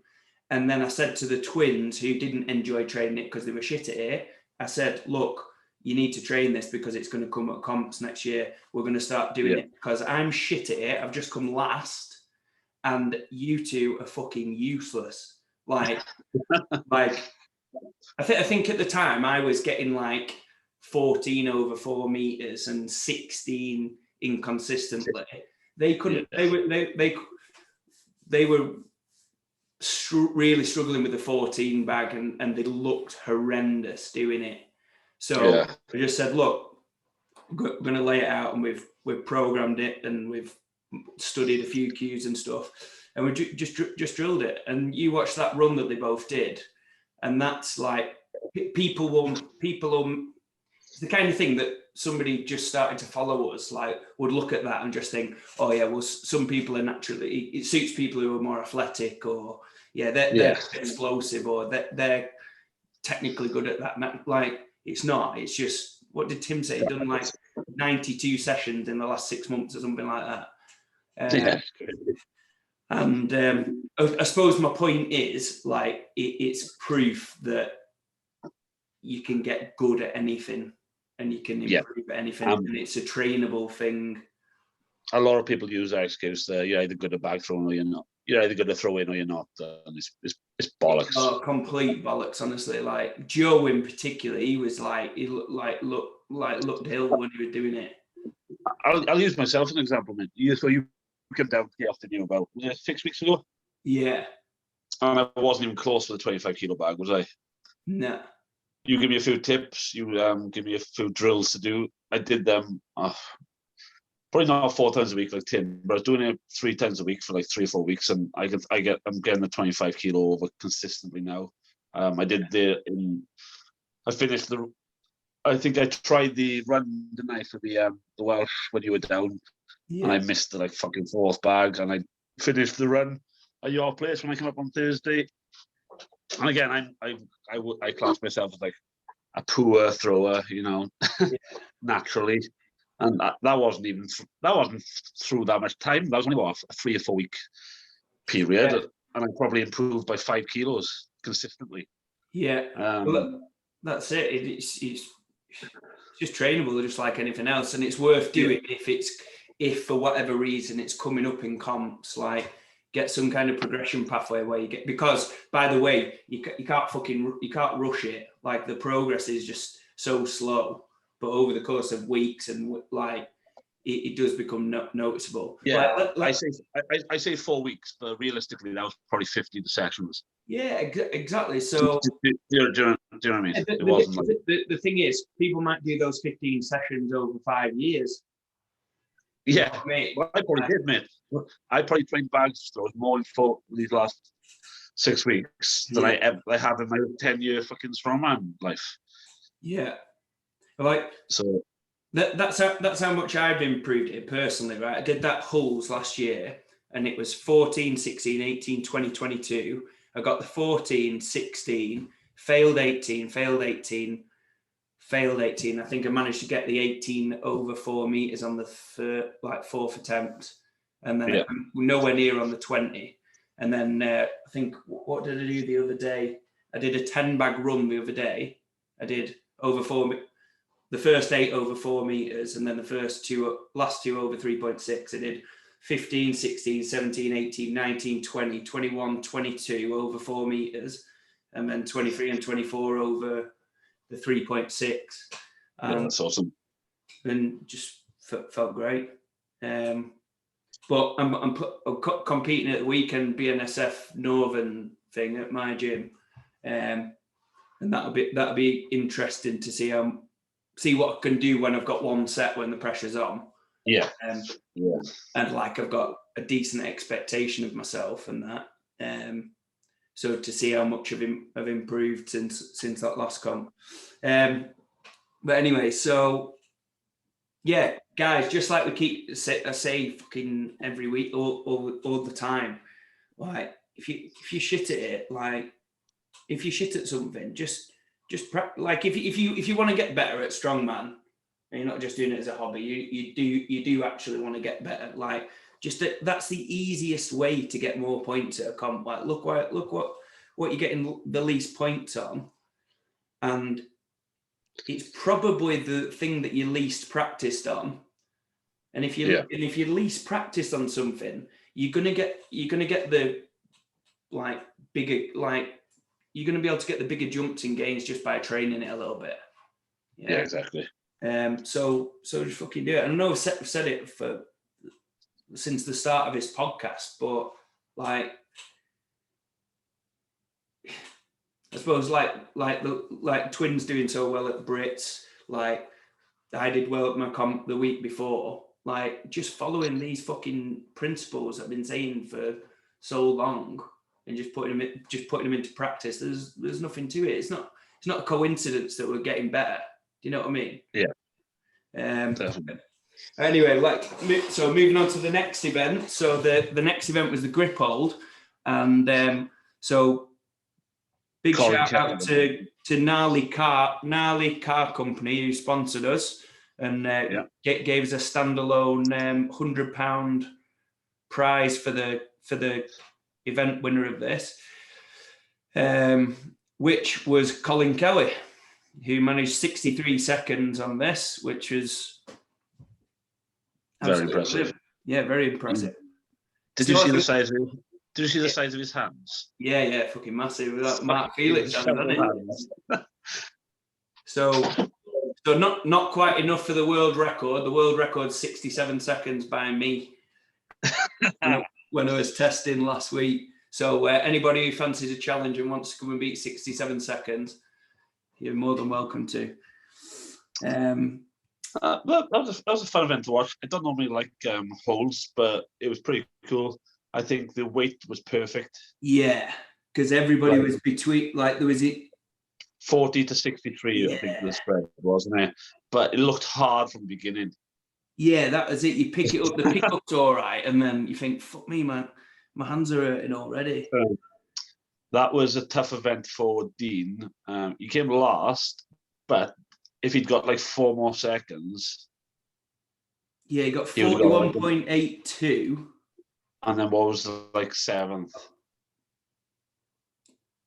And then I said to the twins who didn't enjoy training it because they were shit at it, I said, look, you need to train this because it's going to come at comps next year. We're going to start doing it because I'm shit at it. I've just come last and you two are fucking useless. Like, I think at the time I was getting like 14 over 4 meters and 16 inconsistently. They couldn't. They were really struggling with the 14 bag, and they looked horrendous doing it. So I just said, look, we're going to lay it out, and we've programmed it, and we've studied a few cues and stuff, and we just drilled it. And you watch that run that they both did, and that's like people will. It's the kind of thing that somebody just started to follow us, like, would look at that and just think, oh yeah, well, some people are naturally, it suits people who are more athletic, or they're explosive, or they're technically good at that. Like, it's not. It's just, what did Tim say? He'd done like 92 sessions in the last 6 months or something like that. And I suppose my point is, like, it's proof that you can get good at anything. And you can improve at anything, and it's a trainable thing. A lot of people use that excuse that you're either good at bag throwing or you're not. You're either good at throwing or you're not, and it's bollocks. Oh, complete bollocks, honestly. Like Joe in particular, he looked ill when he was doing it. I'll use myself as an example, man. So you came down to the afternoon about 6 weeks ago. Yeah. And I wasn't even close to the 25 kilo bag, was I? No. You give me a few tips. You give me a few drills to do. I did them probably not 4 times a week like Tim, but I was doing it 3 times a week for like 3 or 4 weeks, and I'm getting the 25 kilo over consistently now. I finished I think I tried the run tonight for the Welsh when you were down, and I missed the like fucking 4th bag, and I finished the run at your place when I came up on Thursday. And again, I class myself as like a poor thrower, naturally, and that wasn't through that much time. That was only a 3 or 4 week period, and I probably improved by 5 kilos consistently. Yeah, well, that's it. It's just trainable, just like anything else, and it's worth doing if for whatever reason it's coming up in comps, like. Get some kind of progression pathway where you get, because by the way, you can't rush it. Like, the progress is just so slow, but over the course of weeks and like it does become noticeable. Yeah, I say 4 weeks, but realistically that was probably 50 sessions. Yeah, exactly. So do you know what I mean? It wasn't like... the thing is, people might do those 15 sessions over 5 years. Yeah, well, I probably did, mate. I probably trained bags throws more for these last 6 weeks than I have in my 10-year fucking strongman life. Yeah, like, so that's how much I've improved it personally, right? I did that Hulls last year, and it was 14, 16, 18, 20, 22. I got the 14, 16, failed 18, failed 18. Failed 18. I think I managed to get the 18 over 4 meters on the 4th attempt, and then I'm nowhere near on the 20. And then I think, what did I do the other day? I did a 10 bag run the other day. I did the first 8 over 4 meters, and then the last two over 3.6. I did 15, 16, 17, 18, 19, 20, 21, 22 over 4 meters, and then 23 and 24 over the 3.6. Yeah, that's awesome. And just felt great. But I'm competing at the weekend BNSF Northern thing at my gym, and that'll be interesting to see what I can do when I've got one set when the pressure's on. Yeah. And like I've got a decent expectation of myself and that. So to see how much I've improved since that last comp. But anyway, so yeah, guys, just like I say fucking every week, all the time, like if you shit at it, like if you shit at something, just like if you want to get better at strongman, and you're not just doing it as a hobby, you do actually want to get better. Like that's the easiest way to get more points at a comp. Like look what you're getting the least points on, and it's probably the thing that you least practiced on. And if you least practiced on something, you're gonna get the like bigger, like you're gonna be able to get the bigger jumps and gains just by training it a little bit. Yeah, exactly. So just fucking do it. And I know I've said it since the start of this podcast, but like I suppose like twins doing so well at Brits, like I did well at my comp the week before, like just following these fucking principles I've been saying for so long and just putting them into practice. There's nothing to it. It's not a coincidence that we're getting better. Do you know what I mean? Yeah. Definitely. Anyway, so moving on to the next event. So the next event was the grip hold, and so big shout out to Gnarly Car Company who sponsored us and gave us a standalone £100 prize for the event winner of this, which was Colin Kelly, who managed 63 seconds on this, which was very impressive. Yeah, very impressive. Did you see the size of it? Did you see the size of his hands? Yeah, fucking massive. With Mark Felix hand, So not quite enough for the world record. The world record's 67 seconds by me when I was testing last week. So anybody who fancies a challenge and wants to come and beat 67 seconds, you're more than welcome to. That was a fun event to watch. I don't normally like holds, but it was pretty cool. I think the weight was perfect. Yeah, because everybody was between, like there was 40 to 63, I think the spread, wasn't it? But it looked hard from the beginning. Yeah, that was it. You pick it up, the pickup's all right, and then you think, fuck me, man, my hands are hurting already. That was a tough event for Dean. He came last, but if he'd got like 4 more seconds. Yeah, he got 41.82. And then what was like 7th?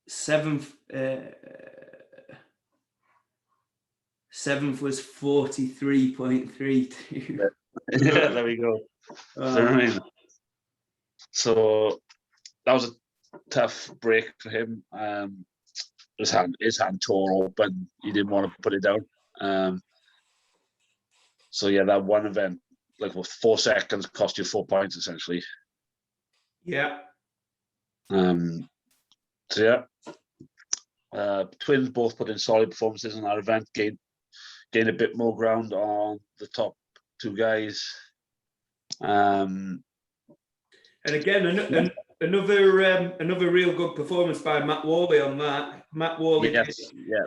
Seventh was 43.32. Yeah, there we go. So that was a tough break for him. His hand tore open. He didn't want to put it down. So yeah, that one event, like 4 seconds, cost you 4 points essentially. Yeah. So yeah, twins both put in solid performances in that event. Gained a bit more ground on the top 2 guys. And again, another real good performance by Matt Warley on that. Matt Warley,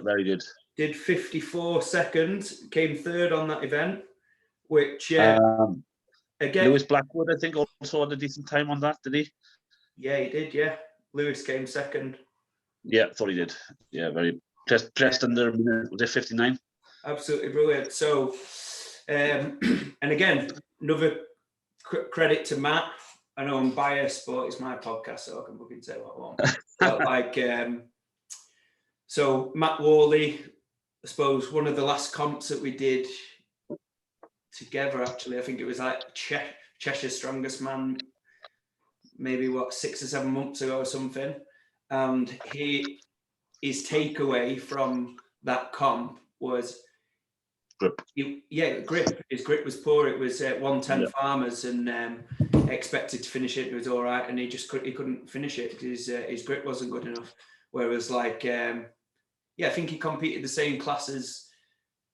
very good. Did 54 seconds, came 3rd on that event, which again, Lewis Blackwood, I think, also had a decent time on that, did he? Yeah, he did. Yeah, Lewis came 2nd. Yeah, thought he did. Yeah, very just under a minute. Was it 59? Absolutely brilliant. So, and again, another credit to Matt. I know I'm biased, but it's my podcast, so I can fucking say what I want. But like, so Matt Worley, I suppose one of the last comps that we did together, actually. I think it was like Cheshire's Strongest Man, maybe 6 or 7 months ago or something. And his takeaway from that comp was grip. Grip. His grip was poor. It was 110 farmers, and expected to finish it. It was all right, and he couldn't finish it because his grip wasn't good enough. Whereas, like, I think he competed the same class as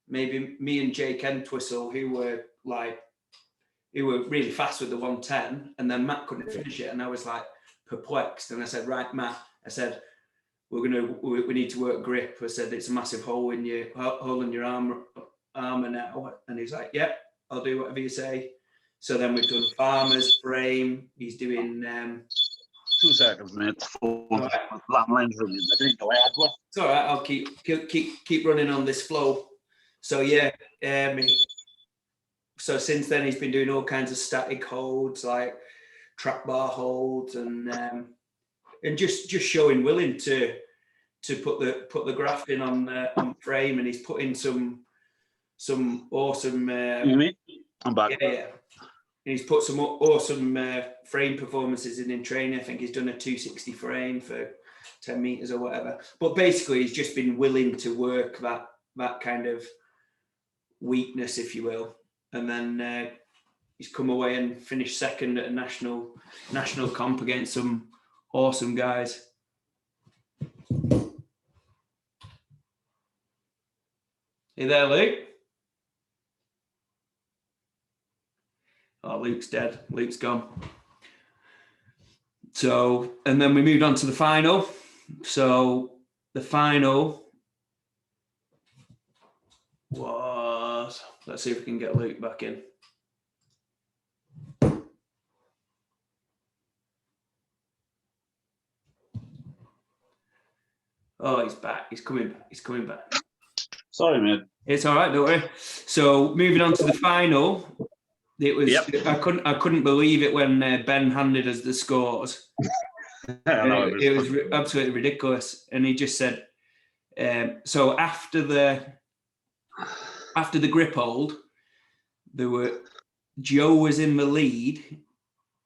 maybe me and Jake Entwistle, who were really fast with the 110, and then Matt couldn't finish it, and I was like perplexed. And I said, right, Matt, I said, we need to work grip. I said, it's a massive hole in your armor now. And he's like, yep, I'll do whatever you say. So then we've done farmers, frame. He's doing 2 seconds, mate. Landline's running. I didn't know I had one. It's all right. I'll keep running on this flow. So yeah, so since then he's been doing all kinds of static holds, like trap bar holds, and just showing willing to put the graft in on frame, and he's put in some awesome. I'm back. Yeah. And he's put some awesome frame performances in training. I think he's done a 260 frame for 10 meters or whatever. But basically, he's just been willing to work that kind of weakness, if you will. And then he's come away and finished second at a national comp against some awesome guys. Hey there, Luke. Oh, Luke's dead. Luke's gone. So, and then we moved on to the final. So the final was, let's see if we can get Luke back in. Oh, he's back. He's coming back. Sorry, mate. It's all right, don't worry. So moving on to the final. It was. Yep. I couldn't believe it when Ben handed us the scores. It was absolutely ridiculous, and he just said, "So after the grip hold, Joe was in the lead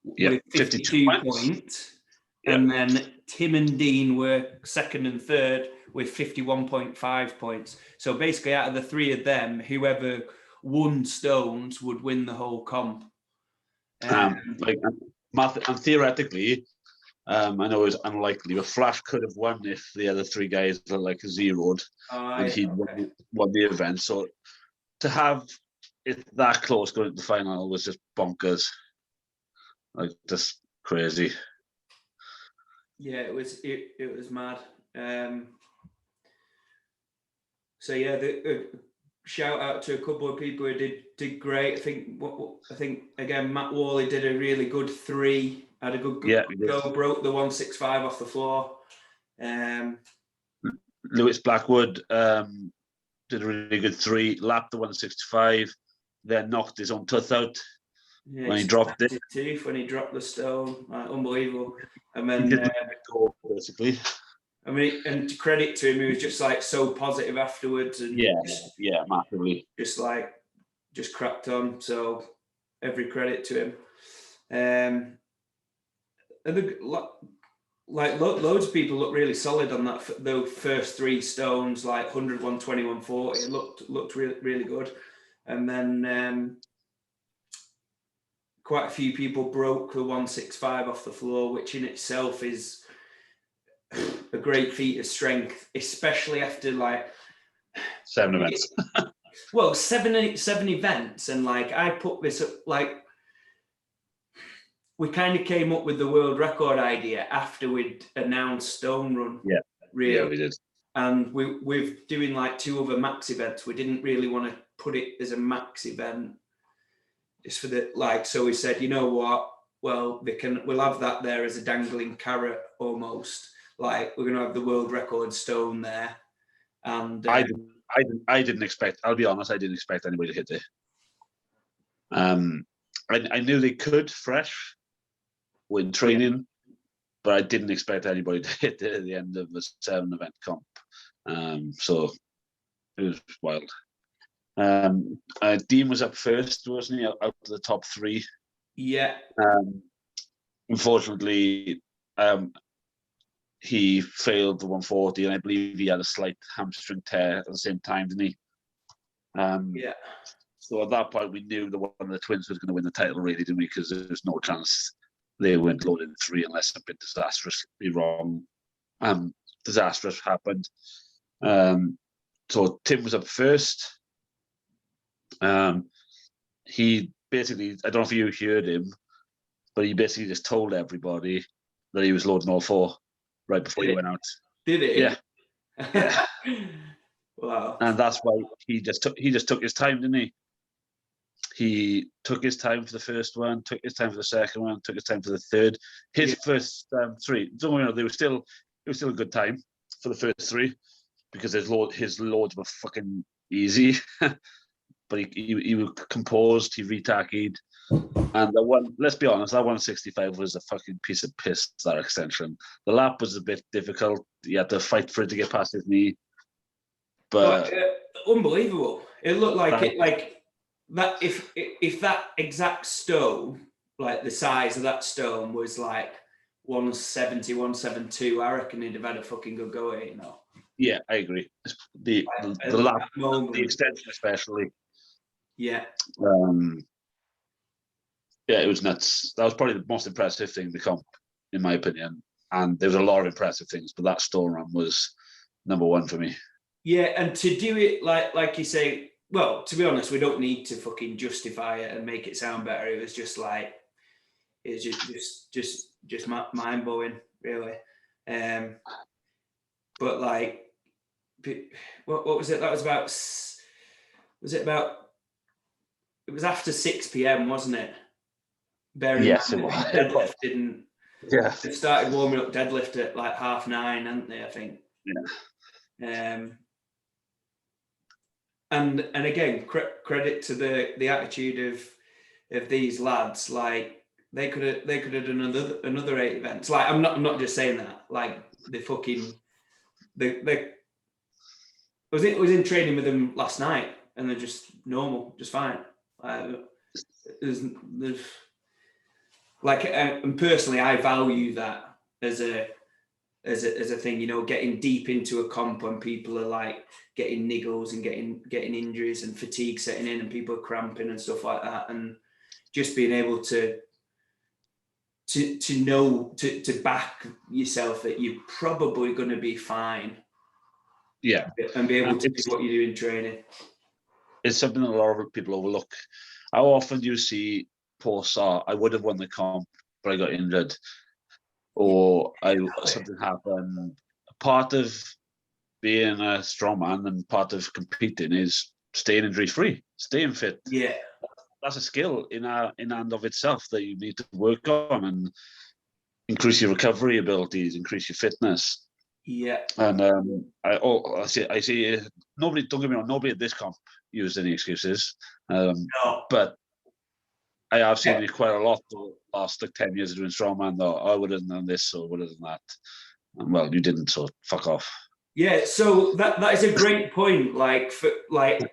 with 52 points, and then Tim and Dean were second and third with 51.5 points. So basically, out of the three of them, whoever won stones would win the whole comp. And theoretically, I know it's unlikely, but Flash could have won if the other three guys were like zeroed and he'd won the event. So to have it that close going to the final was just bonkers, like just crazy. Yeah, it was mad. So yeah, the shout out to a couple of people who did great. I think again Matt Warley did a really good 3. Had a good go. Broke the 165 off the floor. Lewis Blackwood did a really good 3. Lapped the 165. Then knocked his own tooth out when he dropped it. His tooth when he dropped the stone. Unbelievable. And then he did goal, basically. I mean, and to credit to him, he was just like so positive afterwards, and massively. Just cracked on. So every credit to him. And loads of people look really solid on those first 3 stones, like 100, 120, 140. It looked really, really good. And then quite a few people broke the 165 off the floor, which in itself is a great feat of strength, especially after 7 events. Well, seven events, and I put this up, we kind of came up with the world record idea after we'd announced Stone Run. Yeah, really. Yeah, we did. And we're doing 2 other max events. We didn't really want to put it as a max event, just for the So we said, you know what? Well, we'll have that there as a dangling carrot almost. We're going to have the world record stone there. And I didn't expect, I'll be honest, I didn't expect anybody to hit it. I knew they could fresh with training, but I didn't expect anybody to hit it at the end of the 7 event comp. So it was wild. Dean was up first, wasn't he? Out of the top three. Yeah. Unfortunately, he failed the 140, and I believe he had a slight hamstring tear at the same time, didn't he? Yeah. So at that point, we knew that one of the twins was going to win the title, really, didn't we? Because there's no chance they went loaded in 3 unless something disastrously wrong, disastrous happened. So Tim was up first. He basically, I don't know if you heard him, but he basically just told everybody that he was loading all 4 right before he went out. Did he? Yeah. Yeah. Wow. And that's why he just took his time, didn't he? He took his time for the first one, took his time for the second one, took his time for the third. His first 3, don't worry, it was still a good time for the first 3 because his loads were fucking easy. But he was composed, he retakied. And the one, let's be honest, that 165 was a fucking piece of piss, that extension. The lap was a bit difficult. You had to fight for it to get past his knee. But unbelievable. It looked like that if that exact stone, like the size of that stone was like 170, 172, I reckon he'd have had a fucking good go at it, Yeah, I agree. The lap, the extension especially. Yeah. Yeah, it was nuts. That was probably the most impressive thing in the comp, in my opinion. And there was a lot of impressive things, but that stone run was number 1 for me. Yeah, and to do it like you say, well, to be honest, we don't need to fucking justify it and make it sound better. It was just like, it's just mind blowing, really. But like, what was it? That was about. Was it about? It was after 6 p.m, wasn't it? Yes, it was. Deadlift didn't. Yeah. They started warming up deadlift at like 9:30, hadn't they? I think. Yeah. And again, credit to the attitude of these lads. Like they could have done another 8 events. Like I'm not just saying that. Like I was in training with them last night, and they're just normal, just fine. There's like, and personally, I value that as a thing, getting deep into a comp when people are like getting niggles and getting injuries and fatigue setting in and people are cramping and stuff like that, and just being able to know to back yourself that you're probably going to be fine. Yeah, and be able to do what you do in training. It's something that a lot of people overlook. How often do you see posts I would have won the comp, but I got injured, or something happened. Part of being a strongman and part of competing is staying injury free, staying fit. Yeah, that's a skill in and of itself that you need to work on and increase your recovery abilities, increase your fitness. Yeah, and I see. Nobody. Don't get me wrong. Nobody at this comp used any excuses. No. But I have seen it quite a lot the last 10 years of doing strongman. Though I would have done this or would have done that. And, well, you didn't, so fuck off. Yeah, so that is a great point. Like,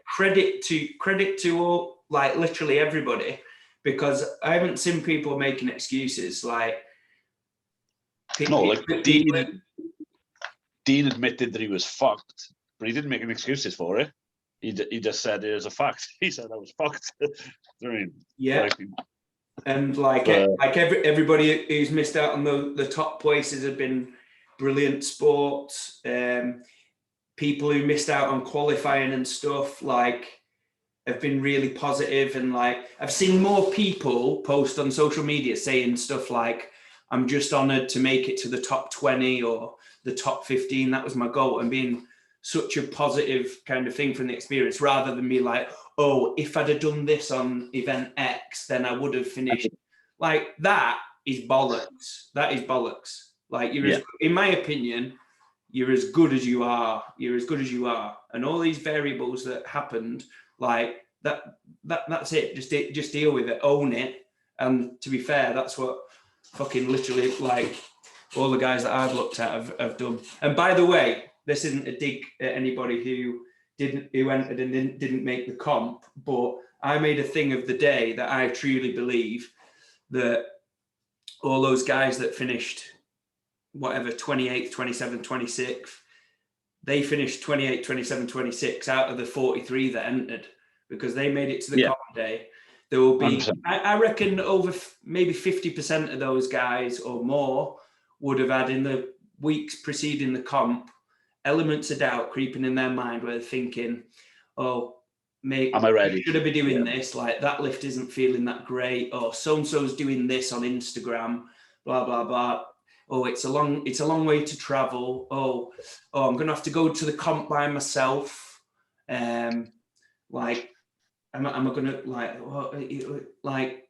credit to all, like, literally everybody, because I haven't seen people making excuses. Like, Dean admitted that he was fucked, but he didn't make any excuses for it. He just said it as a fact. He said I was fucked. I mean, yeah. And everybody who's missed out on the top places have been brilliant sports. People who missed out on qualifying and stuff, like, have been really positive. And like, I've seen more people post on social media saying stuff like, I'm just honoured to make it to the top 20 or the top 15. That was my goal. And being such a positive kind of thing from the experience, rather than be like, oh, if I'd have done this on event X, then I would have finished. Like, that is bollocks. That is bollocks. Like, in my opinion, you're as good as you are. You're as good as you are. And all these variables that happened, like, that's it. Just deal with it. Own it. And to be fair, that's what fucking literally, like, all the guys that I've looked at have done. And by the way, this isn't a dig at anybody who who entered and didn't make the comp, but I made a thing of the day that I truly believe that all those guys that finished whatever 28th, 27th, 26th, they finished 28, 27, 26 out of the 43 that entered because they made it to the comp day. There will be, I reckon, over maybe 50% of those guys or more would have had in the weeks preceding the comp elements of doubt creeping in their mind where they're thinking, oh, mate, am I ready? Should I be doing this? Like that lift isn't feeling that great. Or so-and-so's doing this on Instagram, blah, blah, blah. Oh, it's a long way to travel. Oh, I'm going to have to go to the comp by myself. Like, am I going to like,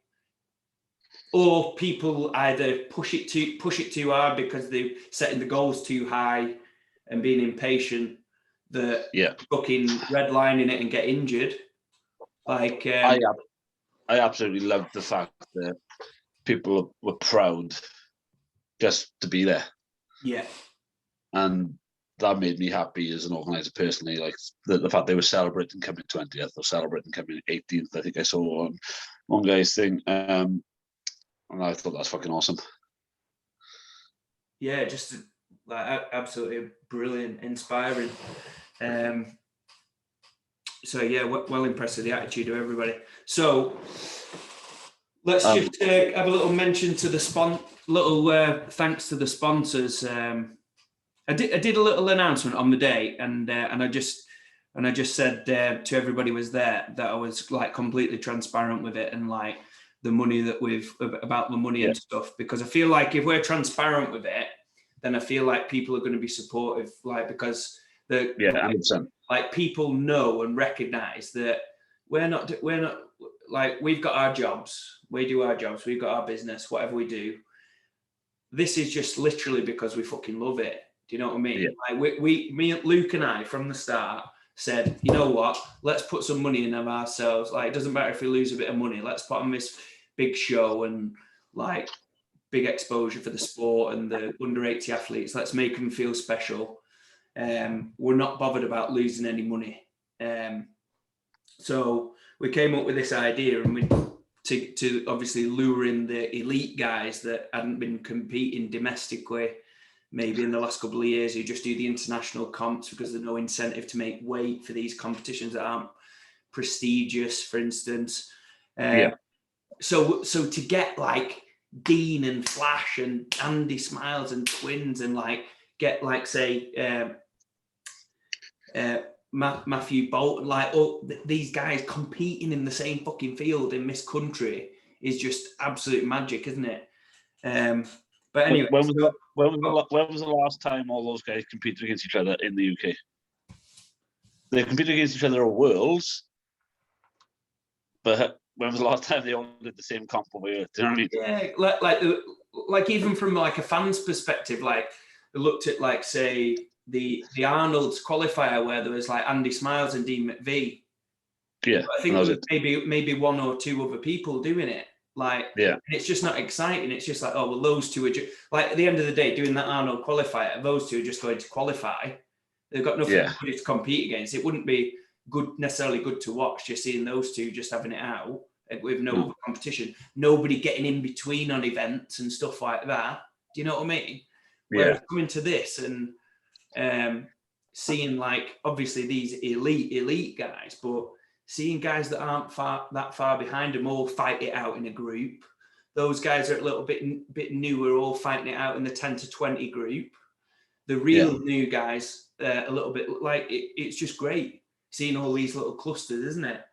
or people either push it too hard because they're setting the goals too high and being impatient that fucking redlining it and get injured. Like, I absolutely loved the fact that people were proud just to be there. Yeah. And that made me happy as an organizer personally. Like the fact they were celebrating coming 20th or celebrating coming 18th. I think I saw on one guy's thing. And I thought that's fucking awesome. Yeah, just like absolutely brilliant, inspiring. So yeah, well impressed with the attitude of everybody. So let's just have a little mention to the thanks to the sponsors. I did a little announcement on the day, and I just said to everybody was there that I was like completely transparent with it and like the money that about the money and stuff, because I feel like if we're transparent with it, then I feel like people are going to be supportive, like because 100%. Like people know and recognize that we're not like we've got our jobs, we do our jobs, we've got our business, whatever we do. This is just literally because we fucking love it. Do you know what I mean? Yeah. Like me, Luke and I from the start said, you know what, let's put some money in of ourselves. Like it doesn't matter if we lose a bit of money, let's put on this big show and like big exposure for the sport and the under 80 athletes. Let's make them feel special. We're not bothered about losing any money. So we came up with this idea and we to obviously lure in the elite guys that hadn't been competing domestically maybe in the last couple of years, who just do the international comps because there's no incentive to make weight for these competitions that aren't prestigious, for instance. So to get like Dean and Flash and Andy Smiles and Twins and like get like say Matthew Bolton, like these guys competing in the same fucking field in this country is just absolute magic, isn't it? But anyway, when was the last time all those guys competed against each other in the UK? They competed against each other at Worlds, but when was the last time they all did the same comp over here? Do you know what I mean? Yeah, like even from like a fan's perspective, like they looked at like say the Arnold's qualifier where there was like Andy Smiles and Dean McVie. Yeah, but I think there was maybe one or two other people doing it. Like, and it's just not exciting. It's just like, oh, well, those two are just like at the end of the day, doing that Arnold qualifier, those two are just going to qualify. They've got nothing to compete against. It wouldn't be necessarily good to watch just seeing those two just having it out with no competition. Nobody getting in between on events and stuff like that. Do you know what I mean? Whereas coming to this and seeing like obviously these elite guys, but seeing guys that aren't that far behind them all fight it out in a group. Those guys are a little bit newer, all fighting it out in the 10 to 20 group. The real new guys, a little bit like it's just great seeing all these little clusters, isn't it?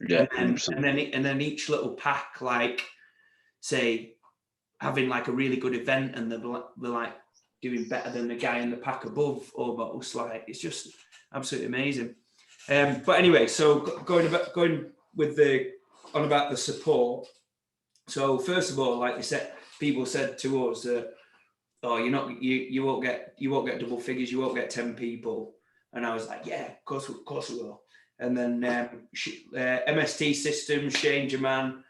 Yeah, and then each little pack, like say, having like a really good event, and they're like doing better than the guy in the pack above, almost. Like it's just absolutely amazing. But anyway, so going with about the support. So first of all, like you said, people said to us that, oh, you won't get double figures, you won't get 10 people, and I was like, yeah, of course we will. And then MST Systems, Shane German,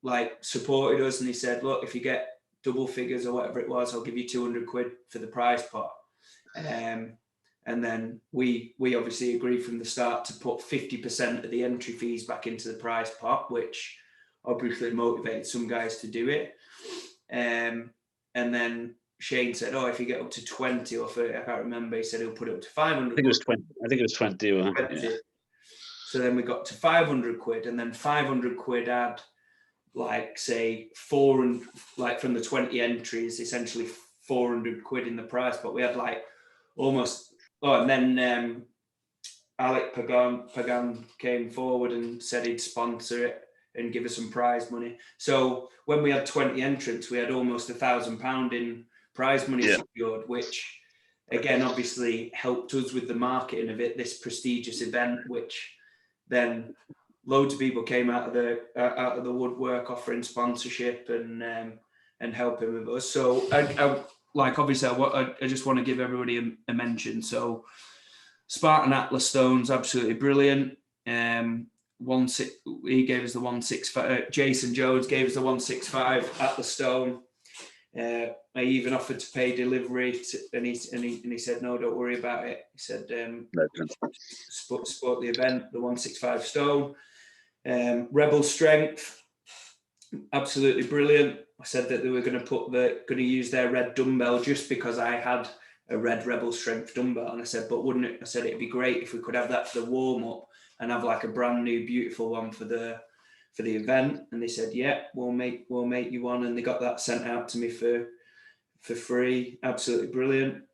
like supported us, and he said, look, if you get double figures or whatever it was, I'll give you 200 quid for the prize pot. And then we obviously agreed from the start to put 50% of the entry fees back into the prize pot, which obviously motivated some guys to do it. And then Shane said, "Oh, if you get up to 20 or 30, I can't remember, he said he'll put it up to 500. I think it was 20. I think it was 20. 20. Yeah. So then we got to 500 quid, and then 500 quid had, like, say, 400, like from the 20 entries, essentially 400 quid in the prize pot. We had like almost, and then Alec Pagan came forward and said he'd sponsor it and give us some prize money. So when we had 20 entrants, we had almost £1,000 in prize money secured, which again obviously helped us with the marketing of it, this prestigious event, which then loads of people came out of the woodwork offering sponsorship and helping with us. So I just want to give everybody a mention. So Spartan Atlas stones, absolutely brilliant. He gave us the 165. Jason Jones gave us the 165 Atlas stone. I even offered to pay delivery, and he said, "No, don't worry about it." He said, "Support the event, the 165 stone." Rebel strength, absolutely brilliant. I said that they were going to use their red dumbbell just because I had a red Rebel strength dumbbell, and I said, "But wouldn't it?" I said it'd be great if we could have that for the warm up and have like a brand new beautiful one for the event. And they said, "Yeah, we'll make you one," and they got that sent out to me for free. Absolutely brilliant.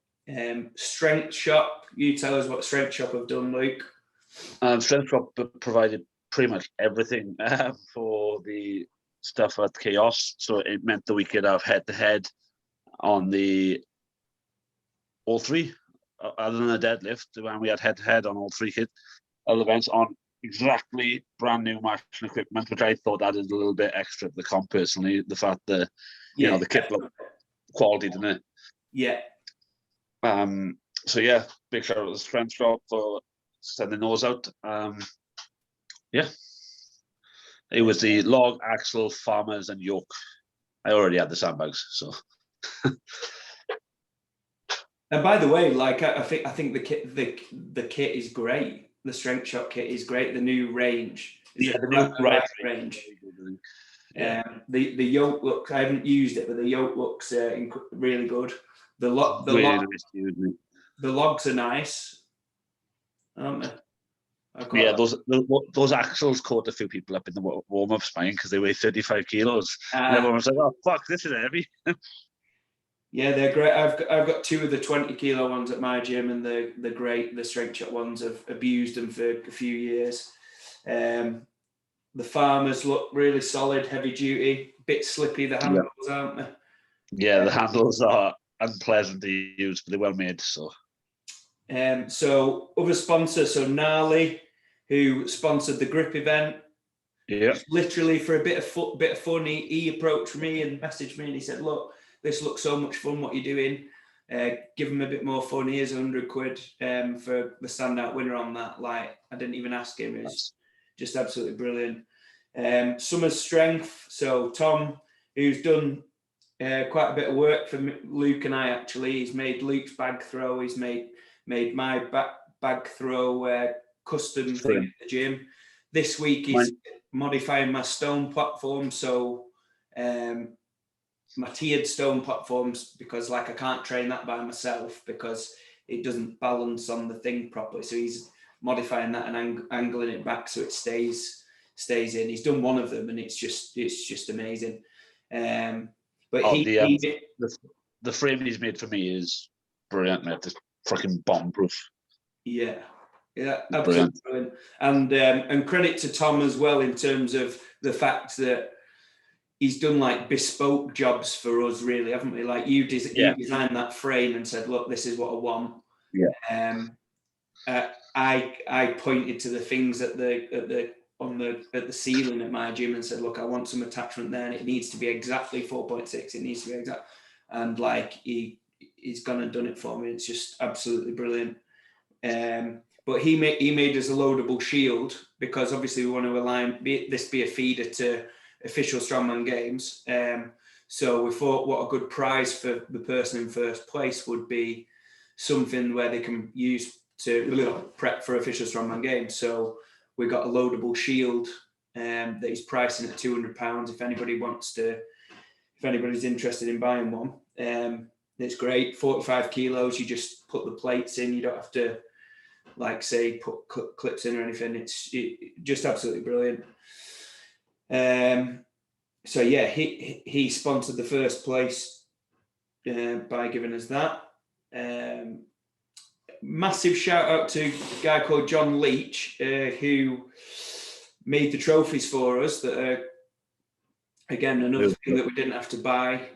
Strength Shop. You tell us what Strength Shop have done, Luke. Strength Shop provided pretty much everything for the stuff at Chaos. So it meant that we could have head-to-head on all three, other than the deadlift, when we had head-to-head on all three events on exactly brand new marching equipment, which I thought added a little bit extra to the comp personally. The fact that the kit looked quality, didn't it? Yeah. So yeah, big shout out to the Strength Shop for sending those out. Yeah. It was the log, axle, farmers, and yoke. I already had the sandbags, so. And by the way, like I think the kit is great. The Strength Shop kit is great. The new range, the new range. The yoke looks. I haven't used it, but the yoke looks really good. The logs are nice, aren't they? Yeah, those axles caught a few people up in the warm-up spine because they weigh 35 kilos. And everyone was like, "Oh fuck, this is heavy." Yeah, they're great. I've got two of the 20 kilo ones at my gym, and they're great. The Strength Shop ones, I've abused them for a few years. The farmers look really solid, heavy duty, bit slippy. The handles, aren't they? Yeah, the handles are unpleasant to use, but they're well made. So other sponsors, so Gnarly, who sponsored the grip event. Yeah. Literally for a bit of fun, he approached me and messaged me, and he said, "Look, this looks so much fun, what you're doing. Give them a bit more fun. Here's 100 quid for the standout winner on that." Like, I didn't even ask him. It was just absolutely brilliant. Summer's Strength. So Tom, who's done quite a bit of work for Luke and I, actually. He's made Luke's bag throw. He's made my bag throw custom thing at the gym. This week he's modifying my stone platform. So my tiered stone platforms, because like I can't train that by myself because it doesn't balance on the thing properly. So he's modifying that and angling it back so it stays in. He's done one of them, and it's just amazing. But the frame he's made for me is brilliant, mate. It's fucking bomb-proof. Yeah, absolutely brilliant. And credit to Tom as well in terms of the fact that he's done like bespoke jobs for us, really, haven't we? Like you designed that frame and said, "Look, this is what I want." Yeah. I pointed to the things at the ceiling at my gym and said, "Look, I want some attachment there, and it needs to be exactly 4.6. It needs to be exact." And like he's gone and done it for me. It's just absolutely brilliant. But he made us a loadable shield because obviously we want to be a feeder to official Strongman Games. So we thought what a good prize for the person in first place would be something where they can use to prep for official strongman games. So we got a loadable shield that is pricing at £200 if anybody's interested in buying one. It's great, 45 kilos. You just put the plates in. You don't have to, like, say, put clips in or anything. It's just absolutely brilliant. So yeah, he sponsored the first place by giving us that. Massive shout out to a guy called John Leach, who made the trophies for us. That are, again, another thing that we didn't have to buy.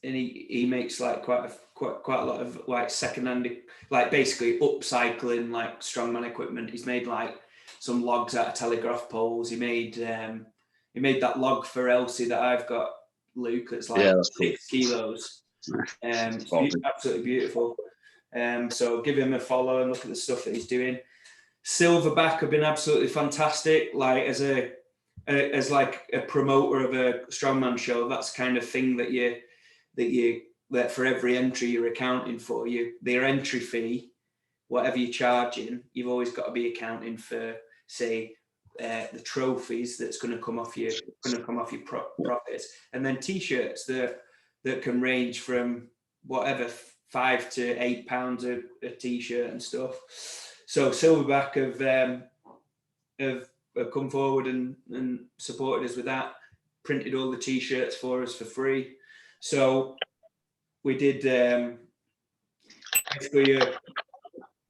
And he makes like quite a lot of like secondhand, like basically upcycling like strongman equipment. He's made like some logs out of telegraph poles. He made that log for Elsie that I've got, Luke. It's like 6 kilos. It's absolutely beautiful. So give him a follow and look at the stuff that he's doing. Silverback have been absolutely fantastic. Like as like a promoter of a strongman show, that's the kind of thing that for every entry you're accounting for. Their entry fee, whatever you're charging, you've always got to be accounting for, say, the trophies that's going to come off your profits, and then t-shirts that can range from whatever £5 to £8 a t-shirt and stuff. So Silverback have come forward and supported us with that, printed all the t-shirts for us for free. So we did basically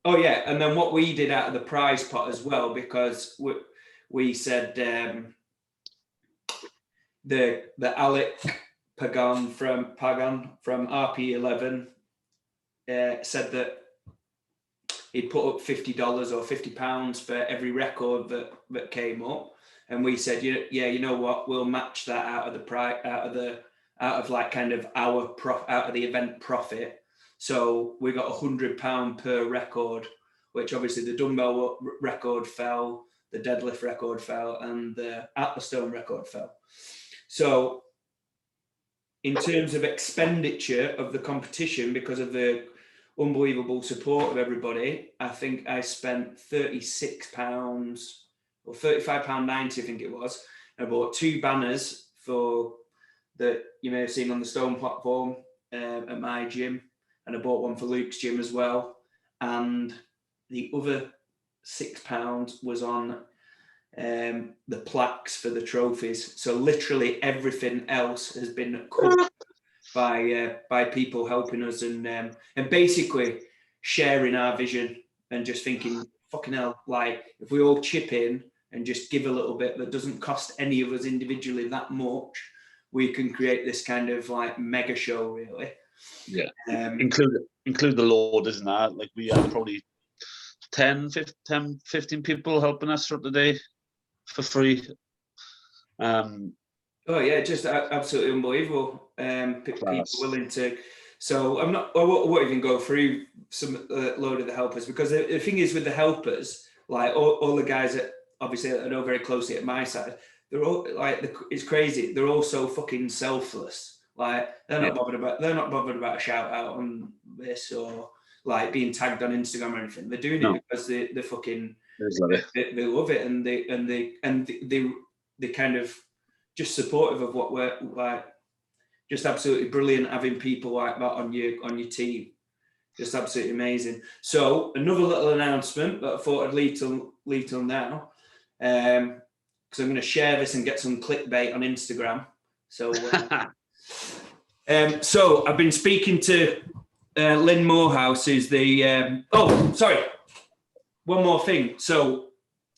oh yeah, and then what we did out of the prize pot as well, because we said the Alec Pagan from RP11 said that he'd put up $50 or £50 for every record that came up, and we said, yeah, you know what, we'll match that out of the event profit. So we got £100 per record, which obviously the dumbbell record fell, the deadlift record fell, and the at the stone record fell. So in terms of expenditure of the competition, because of the unbelievable support of everybody, I think I spent £36 or £35.90, I think it was. I bought 2 banners for that you may have seen on the stone platform at my gym, and I bought one for Luke's gym as well. And the other £6 was on the plaques for the trophies. So literally everything else has been covered by people helping us and basically sharing our vision and just thinking, fucking hell, like if we all chip in and just give a little bit that doesn't cost any of us individually that much, we can create this kind of like mega show, really. Yeah, include the Lord, isn't that? Like we have probably 10, 15 people helping us throughout the day for free. Oh yeah, just absolutely unbelievable. People willing to. So I won't even go through some load of the helpers, because the thing is with the helpers, like all the guys that obviously I know very closely at my side, they're all like, it's crazy. They're all so fucking selfless. Like they're not bothered about a shout out on this or like being tagged on Instagram or anything. They're doing it because they fucking they love it, and they kind of just supportive of what we're like. Just absolutely brilliant having people like that on your team. Just absolutely amazing. So another little announcement that I thought I'd leave till now, because I'm going to share this and get some clickbait on Instagram. So so I've been speaking to Lynn Morehouse, who's the one more thing. So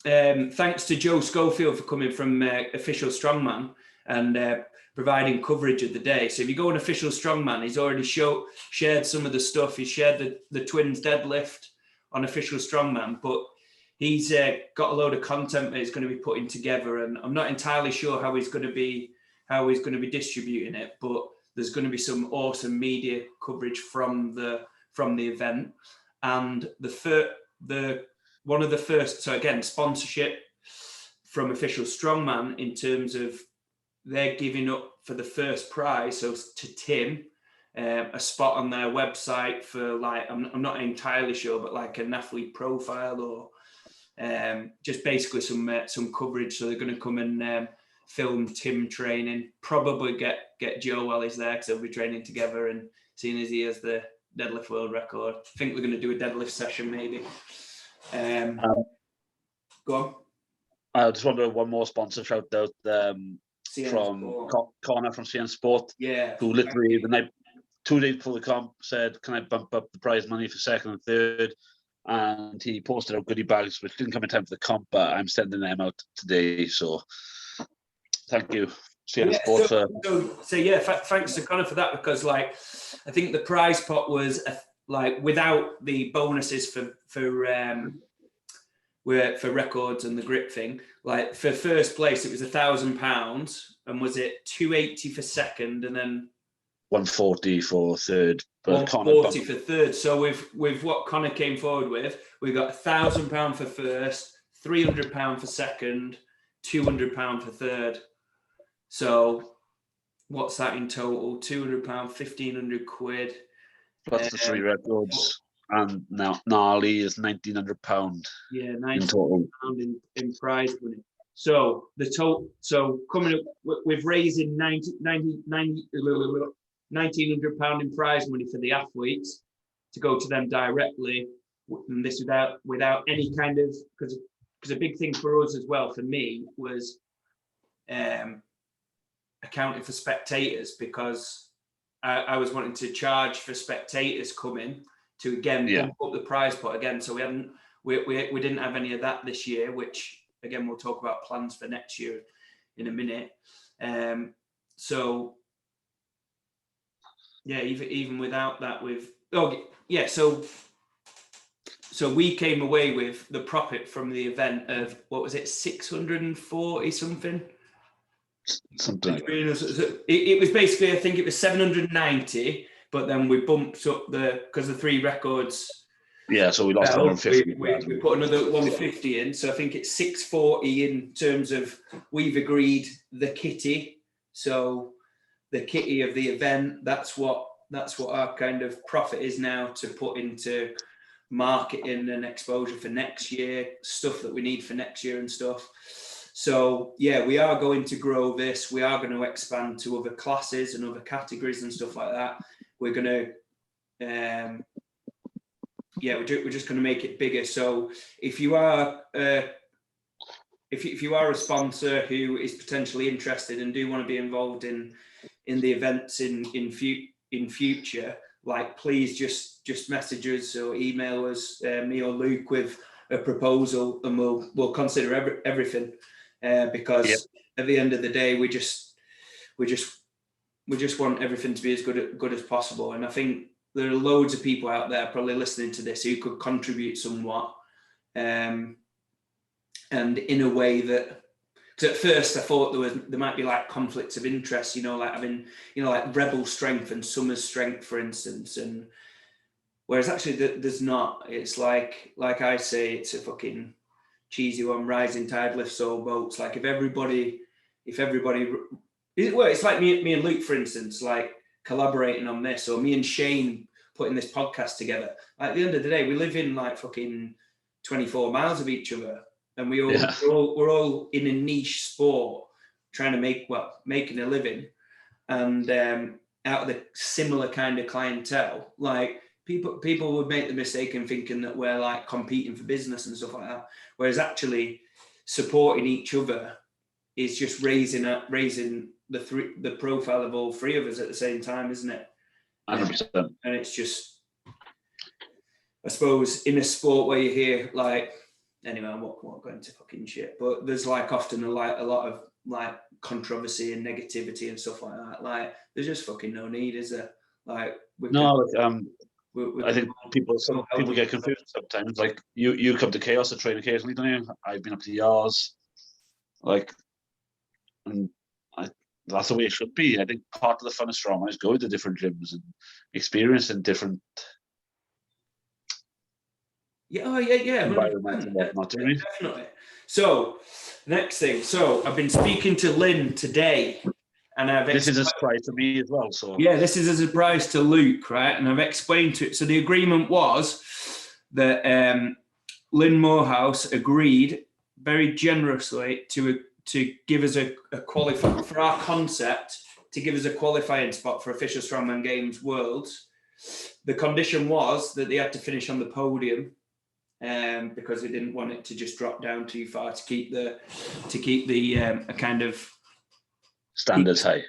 thanks to Joe Schofield for coming from Official Strongman and providing coverage of the day. So if you go on Official Strongman, he's already shared some of the stuff. He shared the twins deadlift on Official Strongman, but he's got a load of content that he's going to be putting together, and I'm not entirely sure how he's going to be distributing it, but there's going to be some awesome media coverage from the event. And one of the first, so again, sponsorship from Official Strongman in terms of they're giving up for the first prize, so to Tim, a spot on their website for like, I'm not entirely sure, but like an athlete profile or just basically some coverage. So they're going to come and film Tim training, probably get Joe while he's there because they'll be training together, and seeing as he has the deadlift world record, I think we're going to do a deadlift session maybe. Go on. I just want to one more sponsor shout out from Conor from CN Sport, who literally the night 2 days before the comp said, "Can I bump up the prize money for second and third?" And he posted out goodie bags, which didn't come in time for the comp, but I'm sending them out today. So thank you, CN Sport. Thanks to Conor for that, because like I think the prize pot was like without the bonuses for records and the grip thing, like for first place it was £1,000, and was it 280 for second and then 140 for third, but 140 for third. So with what Conor came forward with, we got £1,000 for first, £300 for second, £200 for third. So what's that in total? £200, 1,500 quid. Plus the 3 records. And now Gnarly is £1,900. Yeah, in total in prize money. So the total. So coming up with raising £1,900 in prize money for the athletes to go to them directly, and this without any kind of, because a big thing for us as well, for me, was accounting for spectators, because I was wanting to charge for spectators coming to again bump up the prize pot again. So we didn't have any of that this year, which again we'll talk about plans for next year in a minute. So yeah, even without that, so we came away with the profit from the event of, what was it, 640 something. It was basically, I think it was 790. But then we bumped up because the 3 records. Yeah, so we lost 150. We put another 150 in. So I think it's 640 in terms of, we've agreed the kitty. So the kitty of the event, that's what our kind of profit is now to put into marketing and exposure for next year, stuff that we need for next year and stuff. So yeah, we are going to grow this. We are going to expand to other classes and other categories and stuff like that. We're going to, we're just going to make it bigger. So if you are, if you are a sponsor who is potentially interested and do want to be involved in the events in future, like please just message us or email us, me or Luke, with a proposal, and we'll consider everything. Because at the end of the day, we just want everything to be as good as possible. And I think there are loads of people out there probably listening to this who could contribute somewhat, and in a way that, because at first I thought there might be like conflicts of interest, like having, like Rebel strength and Summers strength, for instance, and whereas actually there's not. It's like I say, it's a fucking cheesy one, rising tide lifts all boats. Like if everybody, it's like me and Luke, for instance, like collaborating on this, or me and Shane putting this podcast together. Like at the end of the day, we live in like fucking 24 miles of each other, and we're all in a niche sport, trying to making a living, and out of the similar kind of clientele, like people would make the mistake in thinking that we're like competing for business and stuff like that, whereas actually supporting each other is just raising the profile of all 3 of us at the same time, isn't it? 100%. And it's just, I suppose, in a sport where you hear like, anyway, I won't go into fucking shit, but there's like often a lot of like controversy and negativity and stuff like that. Like there's just fucking no need, is there? Like I think people get confused sometimes. Like you come to Chaos to train occasionally, don't you? I've been up to yours, and that's the way it should be. I think part of the fun of Strongman is going to different gyms and experiencing different environments and whatnot. Definitely. So next thing. So I've been speaking to Lynn today, And this is a surprise to me as well. So yeah, this is a surprise to Luke, right? And I've explained to it. So the agreement was that Lynn Morehouse agreed very generously to give us a qualify for our concept, to give us a qualifying spot for Official Strongman Games Worlds. The condition was that they had to finish on the podium, because they didn't want it to just drop down too far, to keep the a kind of standards high.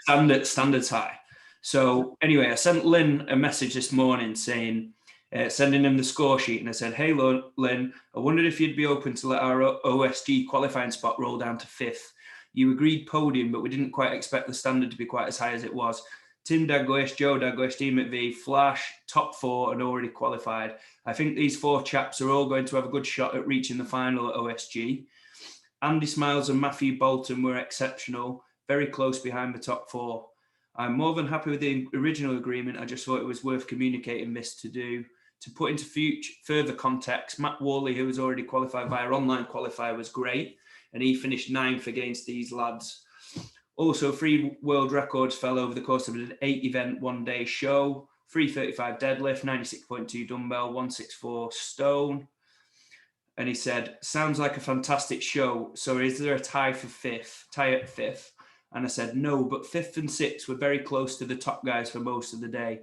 Standards high. So anyway, I sent Lynn a message this morning saying, sending him the score sheet, and I said, "Hey Lynn, I wondered if you'd be open to let our OSG qualifying spot roll down to 5th. You agreed podium, but we didn't quite expect the standard to be quite as high as it was. Tim Dagoish, Joe Dagoish, Dean McVie, Flash, top 4 and already qualified. I think these 4 chaps are all going to have a good shot at reaching the final at OSG. Andy Smiles and Matthew Bolton were exceptional, very close behind the top 4. I'm more than happy with the original agreement. I just thought it was worth communicating this to put into further context. Matt Warley, who was already qualified via online qualifier, was great, and he finished 9th against these lads. Also, 3 world records fell over the course of an 8-event one-day show. 335 deadlift, 96.2 dumbbell, 164 stone. And he said, sounds like a fantastic show. So is there a tie at 5th? And I said, no, but 5th and 6th were very close to the top guys for most of the day.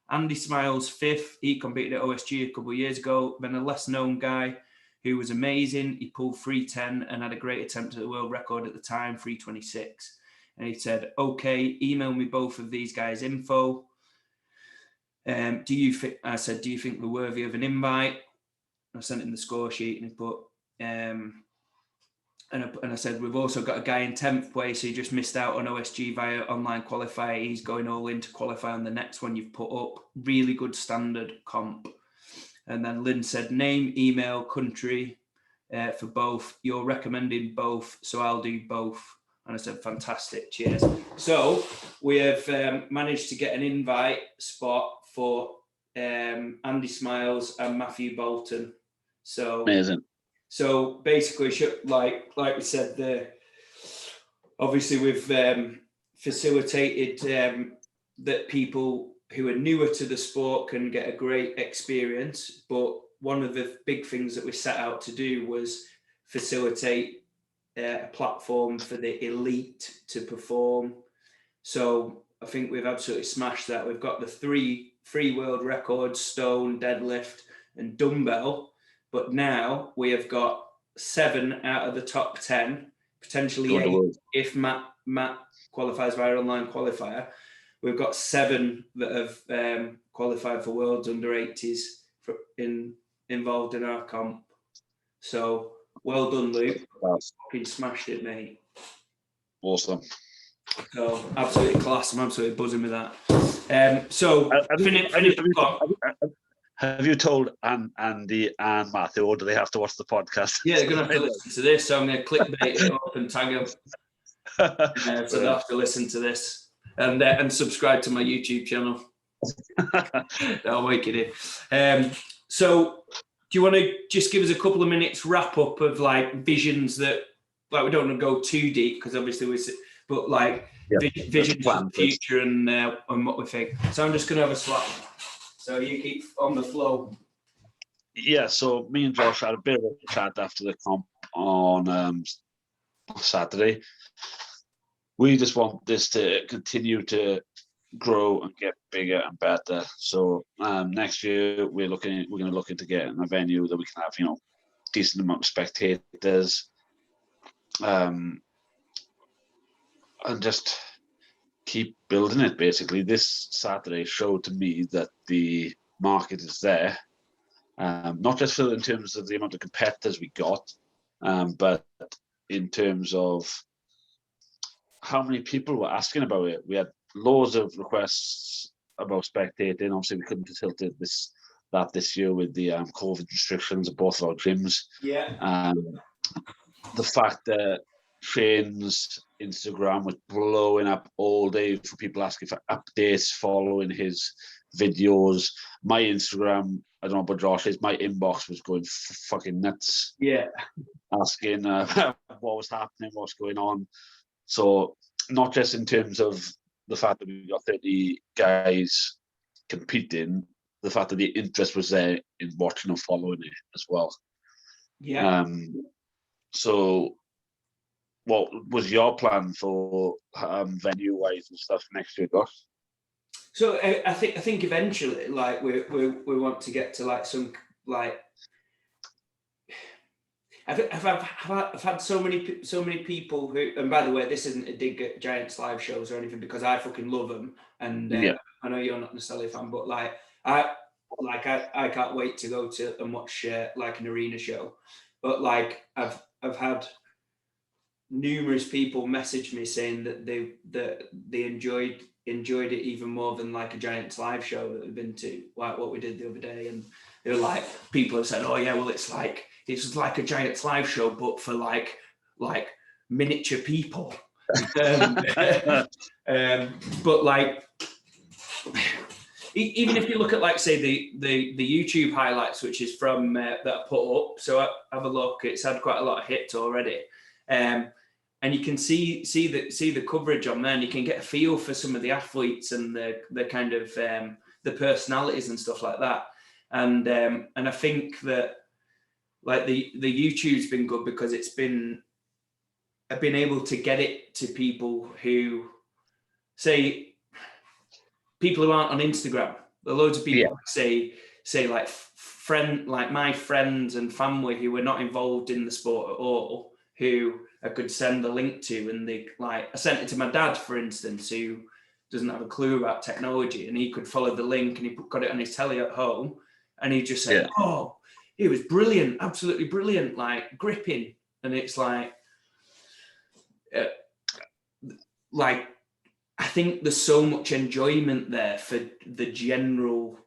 Andy Smiles, 5th. He competed at OSG a couple of years ago. Then a less known guy who was amazing. He pulled 310 and had a great attempt at the world record at the time, 326. And he said, okay, email me both of these guys' info. I said, do you think they're worthy of an invite? I sent him the score sheet, and he put, and I said, we've also got a guy in 10th place who just missed out on OSG via online qualifier. He's going all in to qualify on the next one you've put up. Really good standard comp. And then Lynn said, name, email, country for both. You're recommending both, so I'll do both. And I said, fantastic, cheers. So we have managed to get an invite spot for Andy Smiles and Matthew Bolton. So amazing. So basically, like we said, obviously we've facilitated that people who are newer to the sport can get a great experience. But one of the big things that we set out to do was facilitate a platform for the elite to perform. So I think we've absolutely smashed that. We've got the three world records, stone, deadlift, and dumbbell. But now we have got 7 out of the top 10, potentially 8 if Matt qualifies via online qualifier. We've got 7 that have qualified for Worlds under 80s involved in our comp. So well done, Luke. Fucking smashed it, mate. Awesome. So absolutely class. I'm absolutely buzzing with that. So have you told Andy and Matthew, or do they have to watch the podcast? Yeah, they're going to have to listen to this. So I'm going to clickbait it up and tag them. So they'll have to listen to this and subscribe to my YouTube channel. I'll make it in. So do you want to just give us a couple of minutes wrap up of like visions that, like, we don't want to go too deep because obviously visions for the future and what we think. So I'm just going to have a swap. So you keep on the flow. Yeah, so me and Josh had a bit of a chat after the comp on Saturday. We just want this to continue to grow and get bigger and better. So next year we're going to look into getting a venue that we can have, decent amount of spectators, and just keep building it. Basically, this Saturday showed to me that the market is there, not just in terms of the amount of competitors we got, but in terms of how many people were asking about it. We had loads of requests about spectating. Obviously, we couldn't facilitate that this year with the COVID restrictions at both of our gyms. Yeah. The fact that Shane's Instagram was blowing up all day for people asking for updates, following his videos. My Instagram, I don't know about Josh's, my inbox was going fucking nuts. Yeah. Asking what was happening, what's going on. So not just in terms of the fact that we've got 30 guys competing, the fact that the interest was there in watching and following it as well. Yeah. So what was your plan for venue wise and stuff next year, Gosh? So I think eventually, like we want to get to like some like. I've had so many people who, and by the way, this isn't a dig at Giants live shows or anything, because I fucking love them, and I know you're not necessarily a fan, but like I can't wait to go to and watch like an arena show, but like I've had numerous people message me saying that they enjoyed it even more than like a Giants live show that we've been to, like what we did the other day, and they were like, people have said, oh yeah, well it's like a Giants live show but for like miniature people. But like even if you look at like say the YouTube highlights, which is from that I put up, so have a look, it's had quite a lot of hits already, and you can see the coverage on there, and you can get a feel for some of the athletes and the kind of the personalities and stuff like that, and I think that like the YouTube's been good because I've been able to get it to people who say people who aren't on Instagram. There are loads of people say like like my friends and family who were not involved in the sport at all, who I could send the link to, and they like I sent it to my dad, for instance, who doesn't have a clue about technology, and he could follow the link, and he got it on his telly at home, and he just said, "Oh, it was brilliant, absolutely brilliant, like gripping," and it's like I think there's so much enjoyment there for the general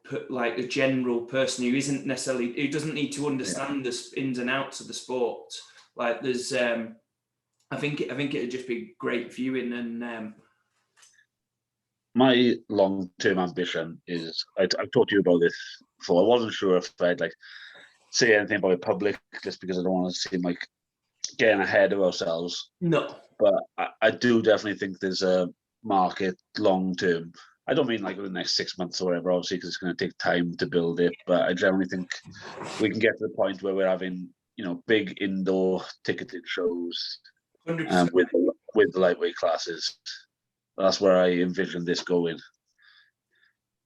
person who isn't necessarily, who doesn't need to understand the ins and outs of the sport. Like there's, I think it'd just be great viewing. And my long-term ambition is, I've talked to you about this before. I wasn't sure if I'd like say anything about it public, just because I don't want to seem like getting ahead of ourselves. No, but I do definitely think there's a market long term. I don't mean like in the next 6 months or whatever, obviously, because it's going to take time to build it. But I generally think we can get to the point where we're having, big indoor ticketed shows with the lightweight classes. That's where I envision this going.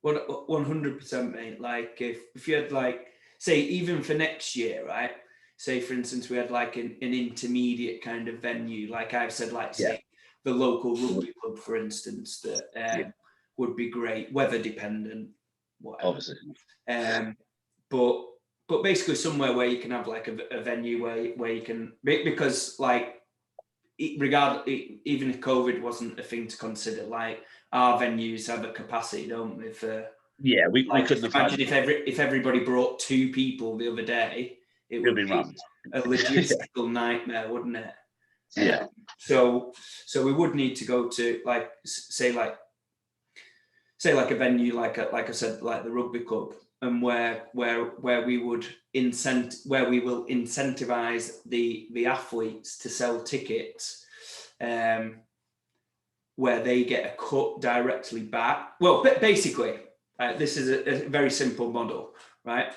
100%, mate. Like if you had like, say, even for next year, right? Say, for instance, we had like an intermediate kind of venue, like I've said, like say the local rugby club, for instance, that would be great, weather dependent, whatever. Obviously. But basically somewhere where you can have like a venue where you can, because like even if COVID wasn't a thing to consider, like our venues have a capacity, don't we? For we couldn't have imagine if everybody brought 2 people the other day, it would be a logistical nightmare, wouldn't it? Yeah. So we would need to go to like say like a venue like I said, like the rugby club, and where we will incentivize the athletes to sell tickets, where they get a cut directly back. Well, basically, this is a very simple model, right?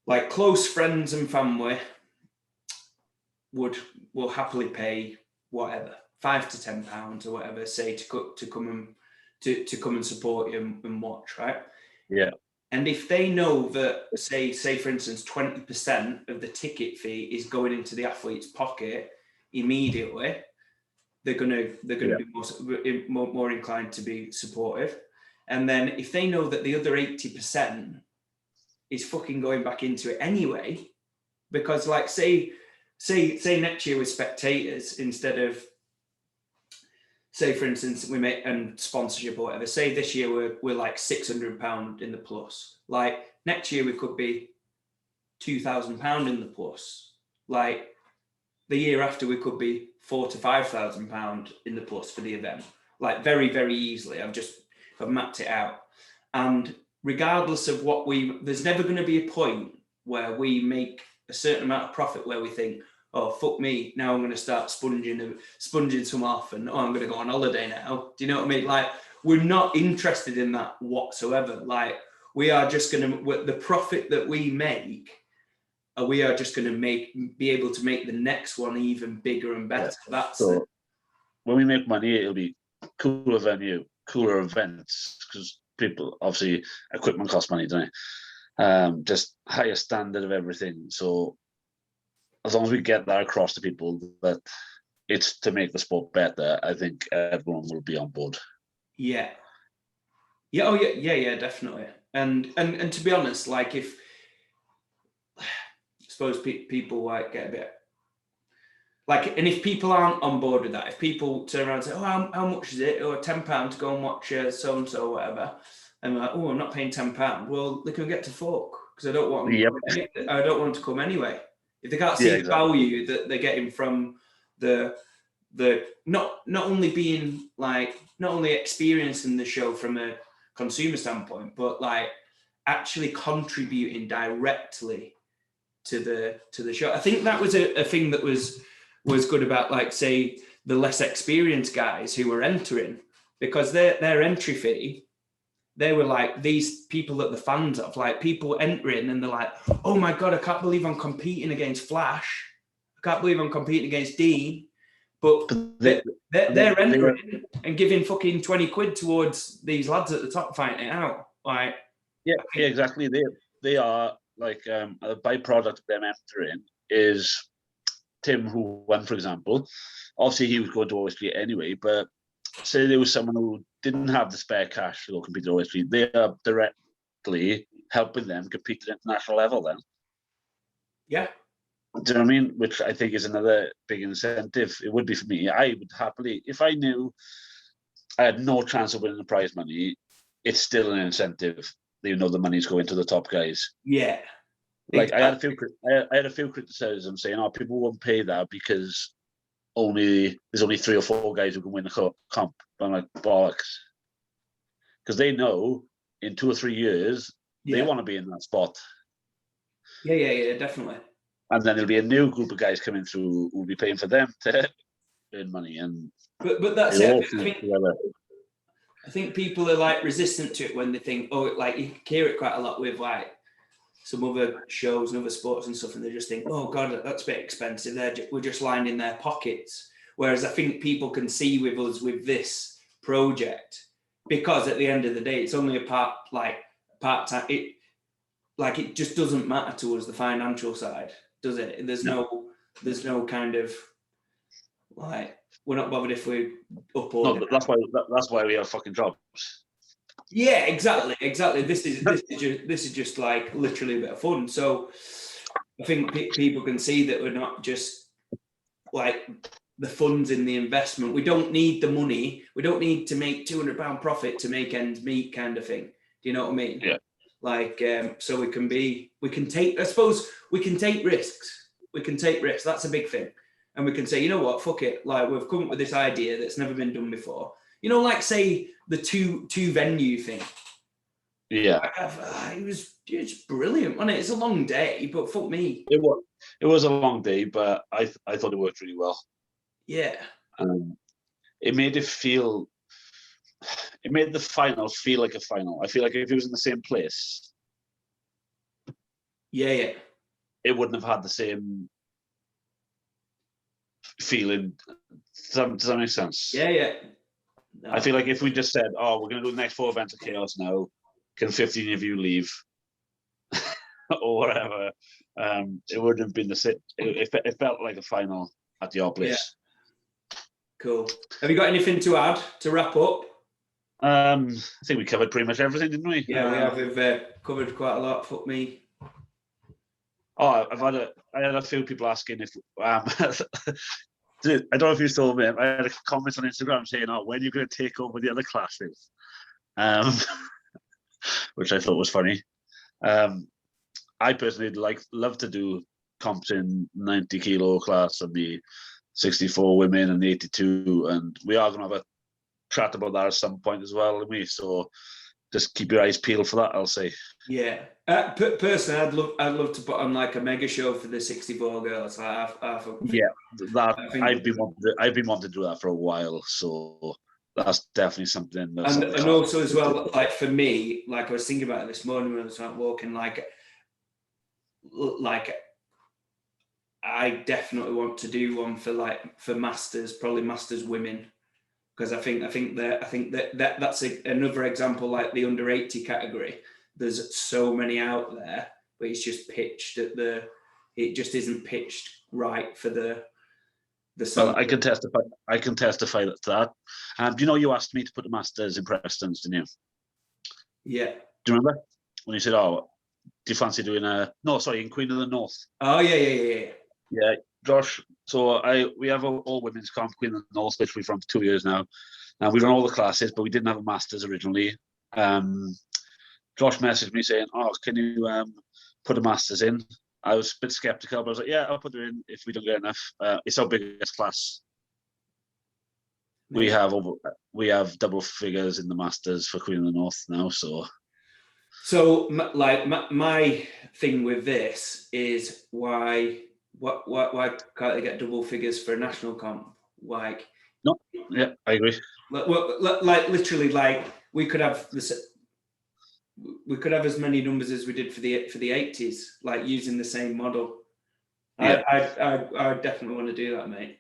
Like close friends and family will happily pay whatever, £5 to £10 or whatever, say to come and support you and watch, right? Yeah. And if they know that, say for instance, 20% of the ticket fee is going into the athlete's pocket immediately, they're gonna be more inclined to be supportive. And then if they know that the other 80% is fucking going back into it anyway, because like say next year with spectators, instead of, say for instance, we make sponsorship or whatever, say this year we're like £600 in the plus, like next year we could be £2,000 in the plus, like the year after we could be £4,000 to £5,000 in the plus for the event, like very, very easily. I've mapped it out. And regardless of there's never going to be a point where we make a certain amount of profit where we think, oh, fuck me, now I'm going to start sponging some off, and I'm going to go on holiday now. Do you know what I mean? Like, we're not interested in that whatsoever. Like, we are just going to, the profit that we make, we are just going to be able to make the next one even bigger and better. That's so when we make money, it'll be cooler venue, cooler events, because people, obviously, equipment costs money, don't it? Just higher standard of everything. So as long as we get that across to people that it's to make the sport better, I think everyone will be on board. Yeah. Yeah. Oh, yeah, definitely. And to be honest, like, if I suppose people like get a bit like, and if people aren't on board with that, if people turn around and say, oh, how much is it? Or £10 to go and watch so and so, whatever, and we're like, oh, I'm not paying £10. Well, they can get to fuck, because I don't want them to come anyway. If they can't see the value that they're getting from the not only experiencing the show from a consumer standpoint, but like actually contributing directly to the show. I think that was a thing that was good about, like, say, the less experienced guys who were entering, because their entry fee, they were like these people that the fans of, like, people entering and they're like, oh my God, I can't believe I'm competing against Flash. I can't believe I'm competing against Dean. But they're entering and giving fucking 20 quid towards these lads at the top fighting it out. Like, yeah, exactly. They are like a byproduct of them entering is Tim, who won, for example. Obviously, he was going to OSG anyway, but say there was someone who didn't have the spare cash to go compete at OSG, they are directly helping them compete at international level then. Yeah. Do you know what I mean? Which I think is another big incentive. It would be for me. I would happily, if I knew I had no chance of winning the prize money, it's still an incentive. You know, the money's going to the top guys. Yeah. Like, exactly. I had a few criticisms saying, "Oh, people won't pay that because there's only 3 or 4 guys who can win the comp." But I'm like, bollocks, because they know in 2 or 3 years they want to be in that spot. Yeah, definitely. And then there'll be a new group of guys coming through who will be paying for them to earn money. And but that's it. I think people are like resistant to it when they think, oh, like, you hear it quite a lot with like some other shows and other sports and stuff, and they just think, oh God, that's a bit expensive. We're just lining their pockets. Whereas I think people can see with us with this project, because at the end of the day, it's only a part-time. It just doesn't matter to us, the financial side, does it? There's no kind of like, we're not bothered if we up or down. That's why we have fucking jobs. Yeah, exactly. This is just like literally a bit of fun. So I think people can see that we're not just like the funds in the investment. We don't need the money. We don't need to make £200 profit to make ends meet, kind of thing. Do you know what I mean? Yeah. Like, so we can take risks. We can take risks. That's a big thing. And we can say, you know what, fuck it. Like, we've come up with this idea that's never been done before. You know, like, say, the two venue thing. Yeah. It's brilliant, wasn't it? It's a long day, but fuck me. It was a long day, but I thought it worked really well. Yeah. It made the final feel like a final. I feel like if it was in the same place, yeah, it wouldn't have had the same feeling. Does that make sense? Yeah. No. I feel like if we just said, "Oh, we're going to do the next 4 events of Chaos now. Can 15 of you leave?" or whatever, it wouldn't have been the same. It felt like a final at your place. Yeah. Cool. Have you got anything to add to wrap up? I think we covered pretty much everything, didn't we? Yeah, we have. We've covered quite a lot. Fuck me. Oh, I had a few people asking if dude, I don't know if you saw me. I had a comment on Instagram saying, "Oh, when are you going to take over the other classes?" Which I thought was funny. I personally love to do comps in 90 kilo class and the 64 women and the 82, and we are going to have a chat about that at some point as well, aren't we? So just keep your eyes peeled for that, I'll say. Yeah. Personally, I'd love to put on like a mega show for the 64 girls. Yeah, that I've been wanting to do that for a while, so that's definitely something. And also as well, like for me, like I was thinking about it this morning when I was out walking, like I definitely want to do one for masters, probably masters women, because I think that's another example, like the under 80 category. There's so many out there, but it's just pitched it just isn't pitched right for the Well, I can testify to that. You know, you asked me to put the masters in Preston's, didn't you? Yeah. Do you remember when you said, "Oh, do you fancy doing in Queen of the North?" Oh yeah. Yeah, Josh. So we have all women's comp Queen of the North, which we've run for 2 years now. And we run all the classes, but we didn't have a masters originally. Josh messaged me saying, "Oh, can you put a masters in?" I was a bit skeptical, but I was like, "Yeah, I'll put it in if we don't get enough." It's our biggest class. We have double figures in the masters for Queen of the North now. So like my thing with this is why can't they get double figures for a national comp? Like, no, yeah, I agree. Like literally, like we could have as many numbers as we did for the 80s, like using the same model. Yeah. I definitely want to do that, mate.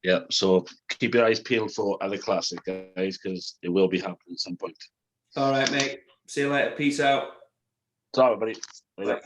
Yeah, so keep your eyes peeled for other classic guys, because it will be happening at some point. All right, mate. See you later. Peace out. Ciao, everybody. Bye.